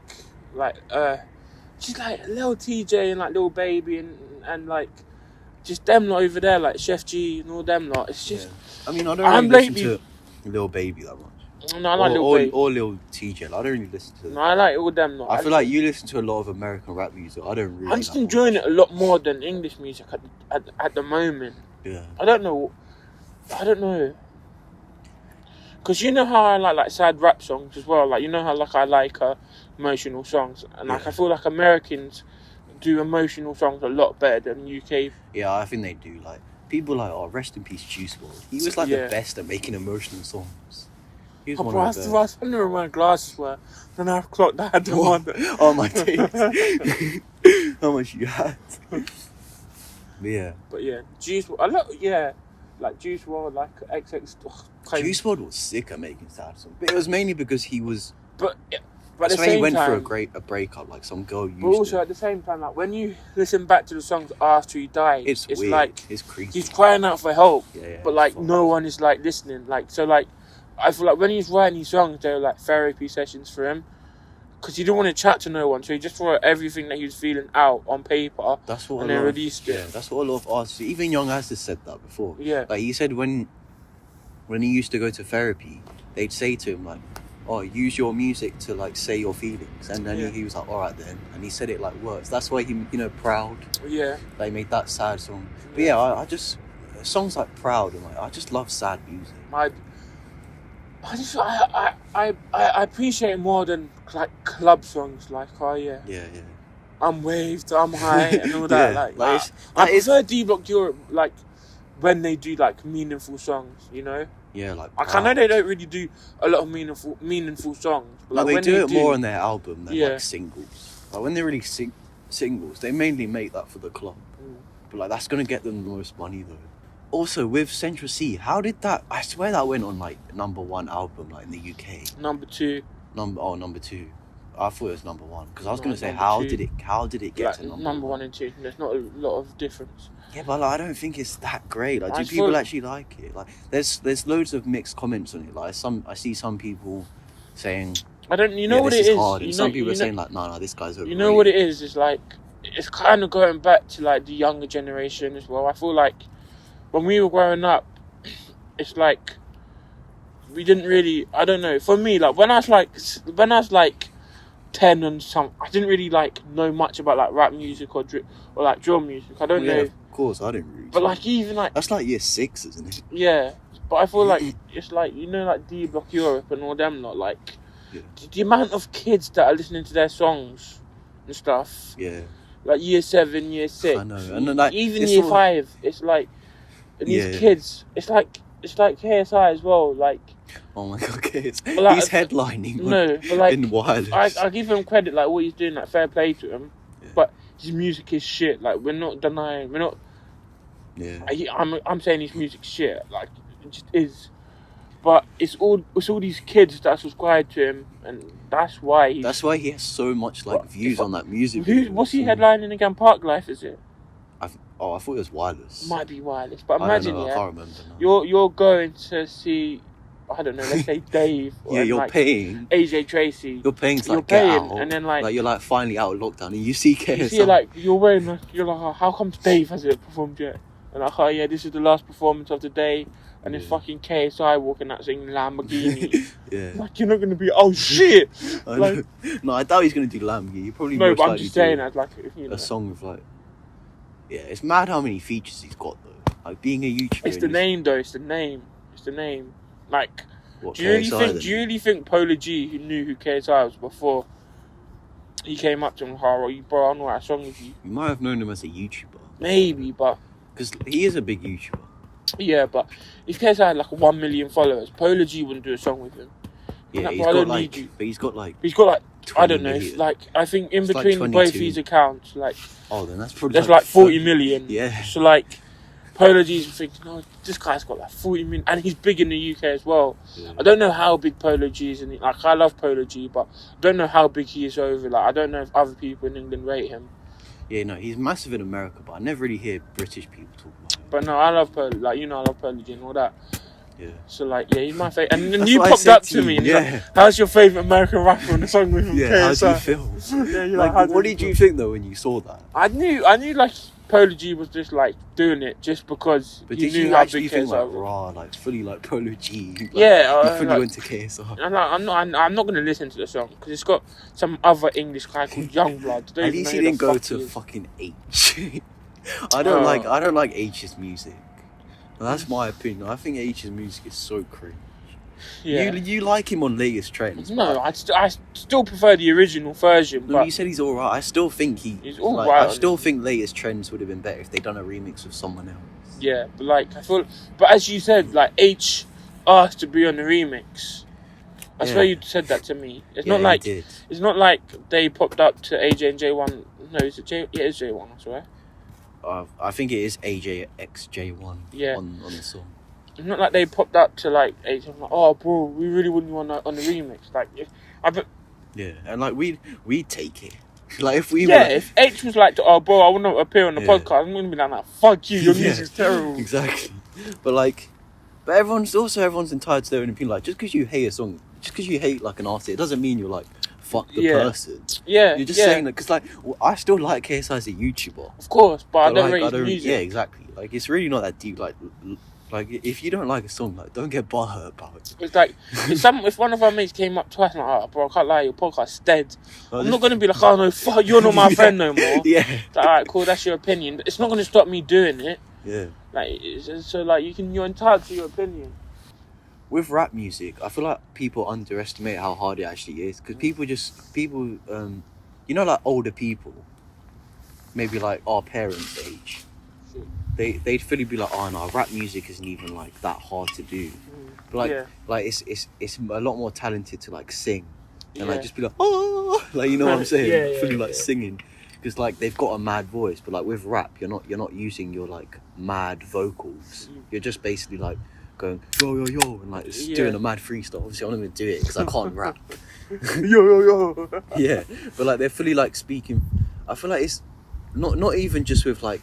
just like Lil TJ and like Lil Baby and like just them lot over there, like Chef G and all them lot. It's just I mean, I don't really listen to Lil Baby that much. No, I like Lil Baby. Or Lil TJ. I don't really listen to them. No, I like all them lot. I feel like you listen to a lot of American rap music. I don't really. I'm just enjoying it a lot more than English music at the moment. Yeah. I don't know. Because you know how I like sad rap songs as well. Like, you know how like I like emotional songs. And like I feel like Americans do emotional songs a lot better than UK. Yeah, I think they do. Like, people like, rest in peace Juice WRLD. He was like the best at making emotional songs. He's Oh, one bro, I of the was best. wondering where my glasses were. Then I clocked that I had the one. Oh my days. How much you had? But yeah. But yeah, Juice. I look. Yeah, like Juice WRLD, like XX. Juice WRLD was sick at making sad songs, but it was mainly because he was. But at That's the why he same went time, for a breakup, like some girl used but also to. at the same time, like when you listen back to the songs after he died, It's weird. like It's creepy. he's crying out for help, Yeah, but like no one is like listening. Like so, like I feel like when he's writing these songs, they're like therapy sessions for him, because he didn't want to chat to no one, so he just wrote everything that he was feeling out on paper. That's what and then released it. Yeah, that's what a lot of artists. Even Young As has said that before. Yeah, like he said when he used to go to therapy, they'd say to him like, "Oh, use your music to like say your feelings," and then he was like, "All right then," and he said it like words. That's why he, Proud. Yeah, They made that sad song. But yeah, I just songs like Proud and like I just love sad music. I appreciate it more than like club songs. Like Yeah. I'm waved, I'm high, and all that. Yeah, I prefer D Block Europe, like when they do like meaningful songs, you know. Yeah, like I know they don't really do a lot of meaningful songs. But like when they do it more on their album than Yeah. like singles. Like when they release singles, they mainly make that for the club. But like that's gonna get them the most money though. Also with Central C, how did that? I swear that went on like #1 album like in the UK. Number 2. Number 2. I thought it was #1 because I was No, gonna say number how 2. did it get Like, to number number 1? 1 and 2. There's not a lot of difference. Yeah, but like, I don't think it's that great. Like, I do people thought- actually like it? Like, there's loads of mixed comments on it. Like, I see some people saying, I don't. You know yeah, what this it is is. hard, You and know, some people you are know, saying like, no, this guy's overrated. You know what it is? It's like it's kind of going back to like the younger generation as well. I feel like when we were growing up, it's like we didn't really. I don't know. For me, like when I was like 10 and some, I didn't really like know much about like rap music or like drill music. I don't Yeah, know. of course, I didn't read. But like even like that's like year 6, isn't it? yeah. But I feel like it's like like D Block Europe and all them lot like Yeah. the amount of kids that are listening to their songs and stuff. Yeah. Like year 7, year 6. I know, and then, like, even it's year all- 5. It's like and these Yeah. kids. It's like KSI as well. Like Oh my god, kids. like, He's headlining but like in Wireless. I give him credit. Like what he's doing. Like fair play to him. Yeah. But his music is shit. Like we're not denying. We're not. Yeah. I'm saying his music's shit. Like it just is. But it's all these kids that subscribe to him, and that's why he has so much like views on that music. What's he headlining again? Park Life, is it? I thought it was Wireless. Might be Wireless, but I imagine don't know, I can't remember now. you're going to see, I don't know, let's say Dave. Yeah, you're like paying. AJ Tracy. You're paying to You're like get paying, out, and then like you're like finally out of lockdown, and you see KSI. you see like you're wearing like you're like, oh, how come Dave hasn't performed yet? And like, oh yeah, this is the last performance of the day, and it's fucking KSI walking out singing Lamborghini. Yeah. Like you're not gonna be oh shit. I like know. No, I doubt he's gonna do Lamborghini. He probably no, most but I'm likely just saying do that like a song with like. Yeah, it's mad how many features he's got though. Like being a YouTuber. It's the name though. It's the name. Like, What, do you really KSI think? then? Do you really think Polar G who knew who KSI was before he came up to him? Oh, you bro, I know that song with you. You might have known him as a YouTuber. Maybe, but Because he is a big YouTuber. yeah, but if KSI had like 1 million followers, Polar G wouldn't do a song with him. Yeah, Like, he's bro, I got don't like. need you. But he's got like. He's got like 20 I don't know. million. Like I think in It's like between both 22. these accounts, like Oh, then that's probably. there's like 40 million. Yeah. So like Polar G's thinking, oh, this guy's got like 40 million, and he's big in the UK as well. Yeah. I don't know how big Polar G is, and like I love Polar G, but I don't know how big he is over. Like I don't know if other people in England rate him. Yeah, no, he's massive in America, but I never really hear British people talk about him. But no, I love Polar. Like I love Polar G and all that. Yeah. So like, yeah, he's my favorite. And then That's you what I popped said up to to you, me, and yeah. you're like, "How's your favorite American rapper on the song with him?" Yeah, how do you KSI? feel? Yeah, you're Like, how what did you think though when you saw that? I knew like Polar G was just like doing it just because But he did knew you how actually big think KSI like, was. raw, like fully like Polo G? Like, Yeah, he fully like- went to KSI. I'm not gonna listen to the song because it's got some other English guy called Youngblood. At least he didn't go to fucking H. I don't like H's music. That's my opinion. I think H's music is so cringe. Yeah. You like him on latest trends? No, I still prefer the original version. No, but you said he's alright. I still think he's all like, right I on still think latest trends would have been better if they'd done a remix with someone else. yeah, but like I feel, but as you said, like H asked to be on the remix. I swear you said that to me. It's Yeah, not like you did. it's not like they popped up to AJ and J1. No, is it J? Yeah, it's J1. I swear. I think it is AJXJ1 Yeah. on the song. It's not like they popped up to like AJ. I'm like, oh, bro, we really want you on the remix. Like, Yeah, and like we take it. Like if we yeah, were, if H was like, oh, bro, I want to appear on the Yeah. podcast, I'm gonna be like, fuck you, your Yeah. music's terrible. Exactly. But everyone's entitled to their own opinion. Like, just because you hate a song, just because you hate like an artist, it doesn't mean you're like fuck the person. Yeah, You're just saying that because like I still like KSI as a YouTuber. Of course, but I don't like, rate his music. Yeah, exactly. Like it's really not that deep. Like if you don't like a song, like don't get butthurt about it. It's like if one of our mates came up to us and like, oh, bro, I can't lie, your podcast dead. I'm not gonna be like, oh no, fuck, you're not my friend no more. Yeah. It's like, alright, cool, that's your opinion. But it's not gonna stop me doing it. Yeah. Like so, like you're entitled to your opinion. With rap music, I feel like people underestimate how hard it actually is. Because people, you know, like older people, maybe like our parents' age, they'd fully be like, oh no, rap music isn't even like that hard to do. But like it's a lot more talented to like sing and like just be like, oh, like, you know what I'm saying? Fully like singing. Because like they've got a mad voice, but like with rap, you're not using your like mad vocals. You're just basically like going yo yo yo and like doing a mad freestyle. Obviously I'm not gonna do it because I can't rap. Yo yo yo. Yeah, but like they're fully like speaking. I feel like it's not even just with like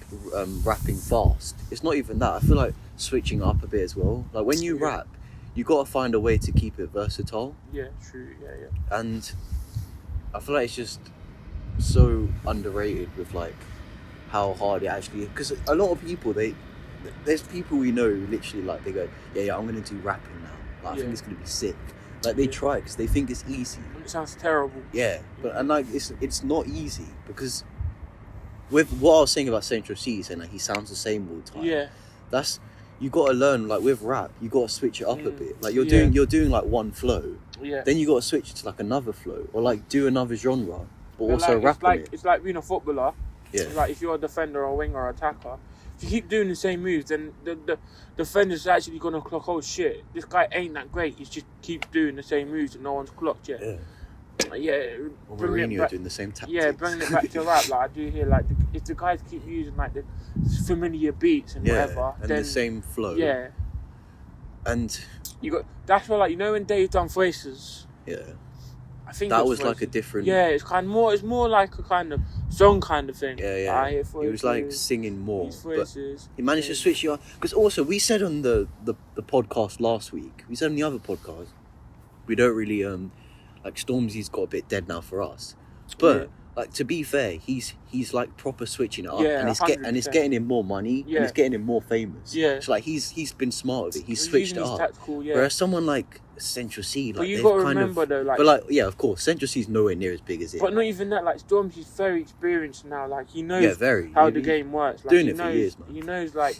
rapping fast. It's not even that. I feel like switching up a bit as well. Like when you rap, you gotta find a way to keep it versatile. Yeah, true. Yeah. And I feel like it's just so underrated with like how hard it actually is. Because a lot of people there's people we know who literally like they go, yeah, I'm gonna do rapping now. Like I think it's gonna be sick. Like they try because they think it's easy. It sounds terrible. Yeah, but and like it's not easy because with what I was saying about Central C, saying like he sounds the same all the time. Yeah, that's you got to learn. Like with rap, you got to switch it up a bit. Like you're doing like one flow. Yeah. Then you got to switch it to like another flow or like do another genre, but also like, rap on it. It's like being a footballer. Yeah. It's like if you're a defender or a winger or attacker, if you keep doing the same moves, then the defender's actually gonna clock. Oh shit, this guy ain't that great. He's just keep doing the same moves and no one's clocked yet. Yeah. Or Mourinho doing the same tactics. Yeah, bringing it back to rap, like I do hear, like if the guys keep using like the familiar beats and whatever, and then the same flow. Yeah. And that's where, like, you know when Dave done Voices. Yeah. I think that was like a different. Yeah, it's more like a kind of song kind of thing. Yeah. He was like singing more. Voices, but he managed to switch you up. Because also we said on the podcast last week, we said on the other podcast, we don't really like Stormzy's got a bit dead now for us, but like to be fair, he's like proper switching it up, and it's getting him more money, and it's getting him more famous. Yeah, so like he's been smart with it. He's switched it up. Tactical, whereas someone like Central C, like, but you got to remember though, like, but like of course, Central C's nowhere near as big as it. But not even that. Like Stormzy's very experienced now. Like he knows how the game works. Like, doing it for years, man. He knows like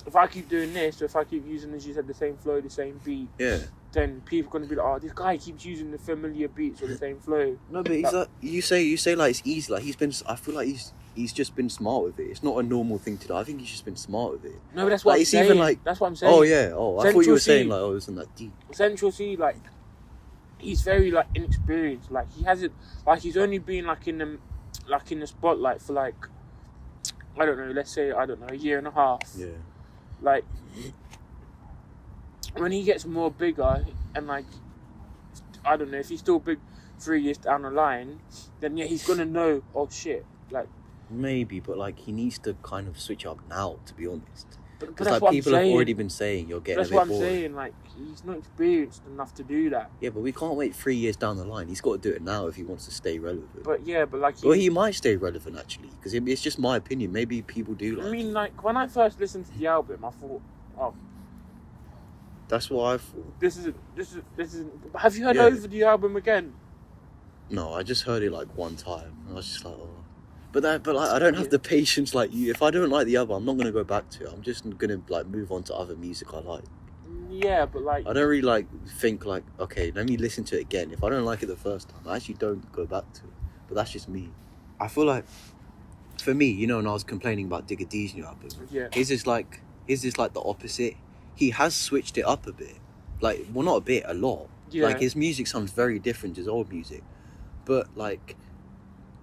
if I keep doing this, or if I keep using, as you said, the same flow, the same beat. Yeah. Then people are going to be like, oh, this guy keeps using the familiar beats or the same flow. No, but he's like, you say like it's easy. Like I feel like he's just been smart with it. It's not a normal thing to do. I think he's just been smart with it. No, but that's what I'm saying. Even like, that's what I'm saying. Oh yeah. Oh, I thought you were saying like, oh, it wasn't that deep. Central C, like, he's very like inexperienced. Like he hasn't, like he's only been like in the spotlight for like, I don't know. Let's say a year and a half. Yeah. Like. When he gets more bigger and like, I don't know, if he's still big 3 years down the line, then he's gonna know, oh shit, like. Maybe, but like he needs to kind of switch up now, to be honest. Because like people have already been saying you're getting a bit bored. That's what I'm saying, like he's not experienced enough to do that. Yeah, but we can't wait 3 years down the line. He's got to do it now if he wants to stay relevant. But like. Well, he might stay relevant actually, because it's just my opinion. Maybe people do like. I mean, like when I first listened to the album, I thought, oh. That's what I thought. This is. Have you heard over the album again? No, I just heard it like one time. I was just like, oh. But like, I don't have the patience like you. If I don't like the album, I'm not gonna go back to it. I'm just gonna like move on to other music I like. Yeah, but like. I don't really like think like, okay, let me listen to it again. If I don't like it the first time, I actually don't go back to it. But that's just me. I feel like, for me, you know, when I was complaining about Digga D's new album, is this like the opposite? He has switched it up a bit. Like, well, not a bit, a lot. Yeah. Like his music sounds very different to his old music, but like,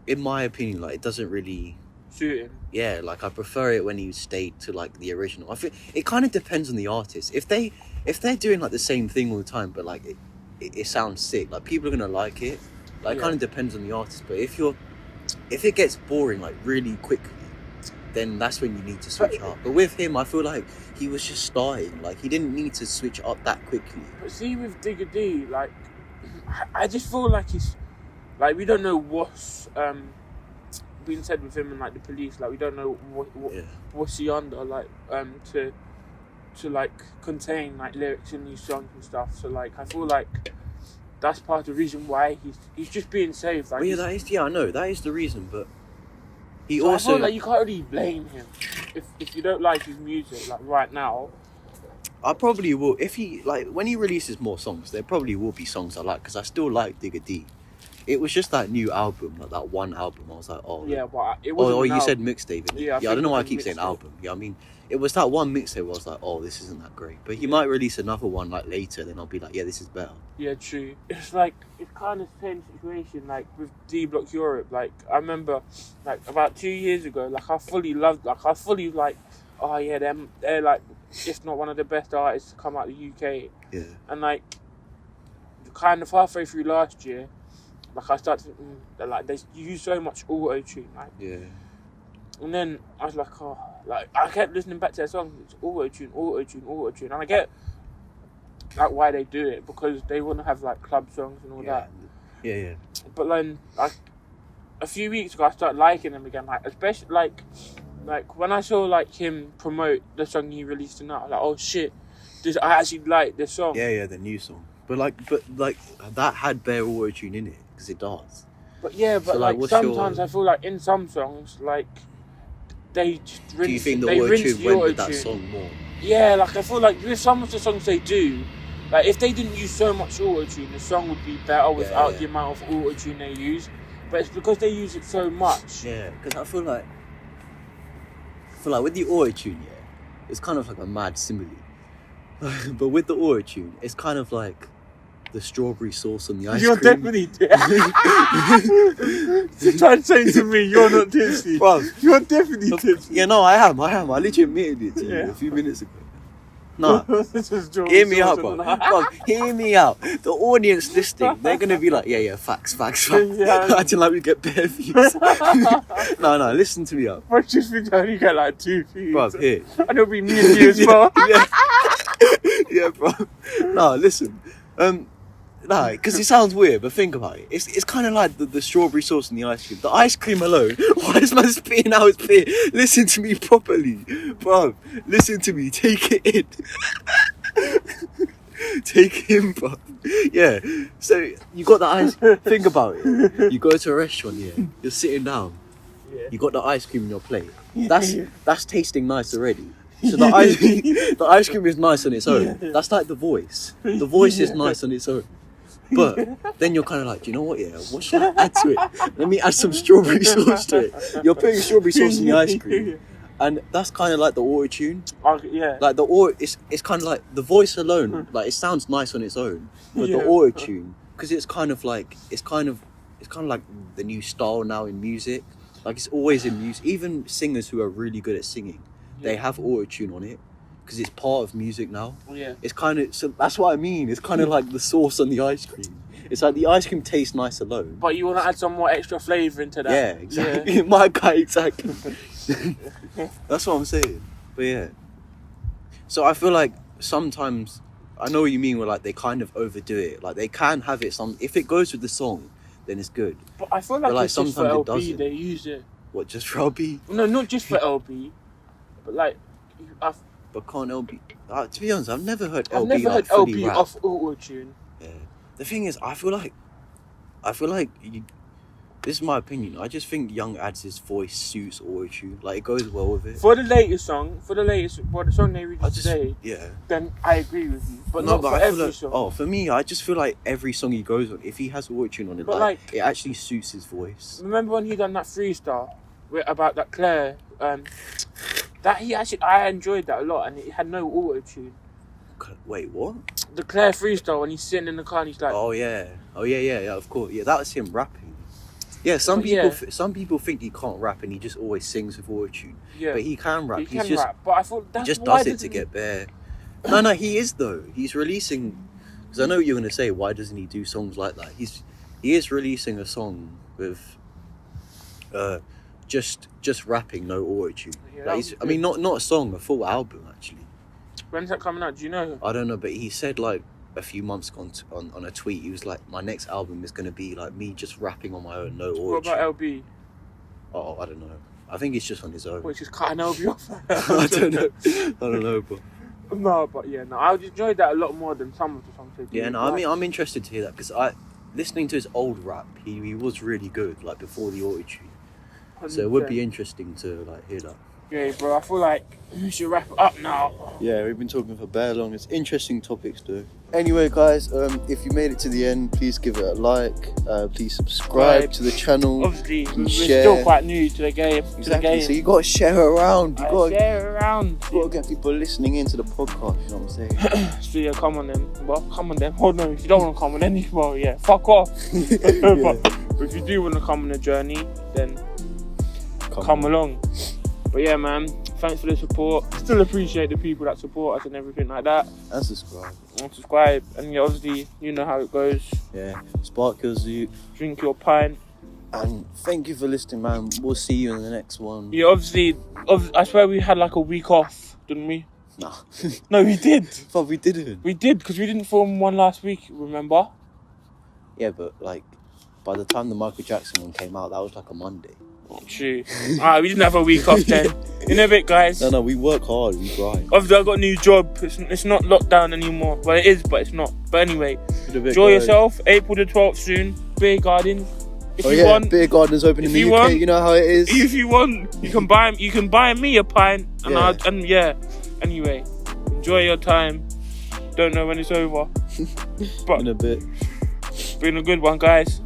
in my opinion, like it doesn't really suit him. Yeah, like I prefer it when he stayed to like the original. I think it kind of depends on the artist. If they're doing like the same thing all the time, but like it sounds sick, like people are gonna like it. Like it kind of depends on the artist. But if it gets boring like really quickly, then that's when you need to switch up. But with him, I feel like he was just starting. Like he didn't need to switch up that quickly. But see, with Digga D, like I just feel like he's like we don't know what's being said with him and like the police. Like we don't know what's he under like to like contain like lyrics in these songs and stuff. So like I feel like that's part of the reason why he's just being safe. Like, I know that is the reason, but he so also I feel like you can't really blame him if you don't like his music like right now. I probably will if he like when he releases more songs. There probably will be songs I like because I still like Digga D. It was just that new album, like that one album. I was like, oh yeah, but it was. Oh, you said mixtape. Yeah, I don't know why I keep saying album. Yeah, I mean. It was that one mixtape where I was like, oh, this isn't that great. But he might release another one like later, then I'll be like, yeah, this is better. Yeah, true. It's like, it's kind of the same situation like with D Block Europe. Like, I remember, like, about 2 years ago, like, I fully loved, like, oh yeah, they're like, if not one of the best artists to come out of the UK. Yeah. And like, kind of halfway through last year, like, I started thinking, like, they use so much auto-tune, like. Yeah. And then I was like, oh, like I kept listening back to their songs. It's auto-tune, and I get like why they do it because they want to have like club songs and all that. Yeah. But then, like a few weeks ago, I started liking them again. Like especially like when I saw like him promote the song he released tonight, I was like, oh shit, I actually like this song. Yeah, the new song. But that had bare auto-tune in it because it does. But yeah, but so, like sometimes I feel like in some songs like. They just rinse. Do you think the auto-tune went with that song more? Yeah, like I feel like with some of the songs they do, like if they didn't use so much auto-tune, the song would be better without the amount of auto-tune they use. But it's because they use it so much. Yeah, because I feel like with the auto-tune, it's kind of like a mad simile. But with the auto-tune, it's kind of like the strawberry sauce on the ice you're cream. Definitely you trying to say to me you're not tipsy. Bro, you're definitely tipsy. Yeah, no, I am. I literally admitted it to you a few minutes ago. No, hear me out, bro. Hear me out. The audience listening, they're gonna be like, yeah, facts. Yeah. Acting like we get bare views. No, listen to me out. I just think I only get like 2 views. Bro, here. And it'll be me and you as well. Yeah, bro. No, listen. No, because it sounds weird, but think about it. It's kind of like the strawberry sauce and the ice cream. The ice cream alone. Why is man spitting out his beer? Listen to me properly. Bro, listen to me. Take it in. Take it in, bro. Yeah. So, you got the ice... Think about it. You go to a restaurant, You're sitting down. Yeah. You got the ice cream in your plate. That's tasting nice already. So the ice cream is nice on its own. Yeah. That's like the voice. The voice is nice on its own. But then you're kind of like, do you know what? Yeah, what should I add to it? Let me add some strawberry sauce to it. You're putting strawberry sauce in the ice cream, and that's kind of like the auto tune. Yeah. Like it's kind of like the voice alone. Like it sounds nice on its own, but the auto tune, because it's kind of like the new style now in music. Like it's always in music. Even singers who are really good at singing, they have auto tune on it. Because it's part of music now. Yeah. It's kind of... So that's what I mean. It's kind of like the sauce on the ice cream. It's like the ice cream tastes nice alone. But you want to add some more extra flavour into that. Yeah, exactly. Yeah. My guy, exactly. That's what I'm saying. But yeah. So I feel like sometimes... I know what you mean where like they kind of overdo it. Like they can have it some... If it goes with the song, then it's good. But I feel like it's just for LB they use it. What, just for LB? No, not just for LB. But like... But can't LB... to be honest, I've never heard LB like heard fully LB rap. off auto-tune. Yeah. The thing is, I feel like this is my opinion. I just think Young Ad's voice suits auto-tune. Like, it goes well with it. For the song they released today, then I agree with you. But not for every song. Oh, for me, I just feel like every song he goes on, if he has auto-tune on it, like, it actually suits his voice. Remember when he done that freestyle about that Claire... That I enjoyed that a lot, and it had no auto tune. Wait, what? The Claire freestyle when he's sitting in the car and he's like, Oh yeah, of course. Yeah, that was him rapping. Yeah, some people think he can't rap and he just always sings with autotune. yeah, But he can rap. he can rap. But I thought He just does it to get bare. No, he is though. He's releasing. Because I know what you're gonna say. Why doesn't he do songs like that? He is releasing a song with, just rapping, no autotune. Yeah, I mean, not a song, a full album actually. When's that coming out? Do you know? I don't know, but he said like a few months ago on a tweet, he was like, my next album is gonna be like me just rapping on my own, no autotune. What about LB? Oh, I don't know. I think it's just on his own. Which is cutting LB off. I don't know, but. No, but yeah, no, I would enjoy that a lot more than some of the songs they do. Yeah, no, I mean, I'm interested to hear that because listening to his old rap, he was really good, like before the autotune. So it would be interesting to like hear that. Yeah, bro, I feel like we should wrap it up now. Yeah, we've been talking for bare long. It's interesting topics though. Anyway, guys, if you made it to the end, please give it a like. Please subscribe to the channel. Obviously, we're share. still quite new to the game. Exactly. So you got to share around. You got to share around. You got to get people listening into the podcast. You know what I'm saying? So yeah, come on then. Well, come on then. Hold on. If you don't want to come on any, well, yeah, fuck off. Yeah. But if you do want to come on a journey, then come along. But yeah, man, thanks for the support. Still appreciate the people that support us and everything like that. And subscribe. And yeah, obviously, you know how it goes. Yeah. Spark your zoo. Drink your pint. And thank you for listening, man. We'll see you in the next one. Yeah, obviously, I swear we had like a week off, didn't we? Nah. No, we did. But we didn't. We did, because we didn't film one last week, remember? Yeah, but like, by the time the Michael Jackson one came out, that was like a Monday. True. Alright, we didn't have a week off then. In a bit, guys. No, we work hard, we grind. Obviously, I got a new job. It's not locked down anymore. Well, it is, but it's not. But anyway, enjoy yourself. April the 12th soon. Beer Garden. If you want, Beer Garden's open in the UK. You know how it is. If you want, you can buy me a pint. And yeah. Anyway, enjoy your time. Don't know when it's over. But in a bit. Been a good one, guys.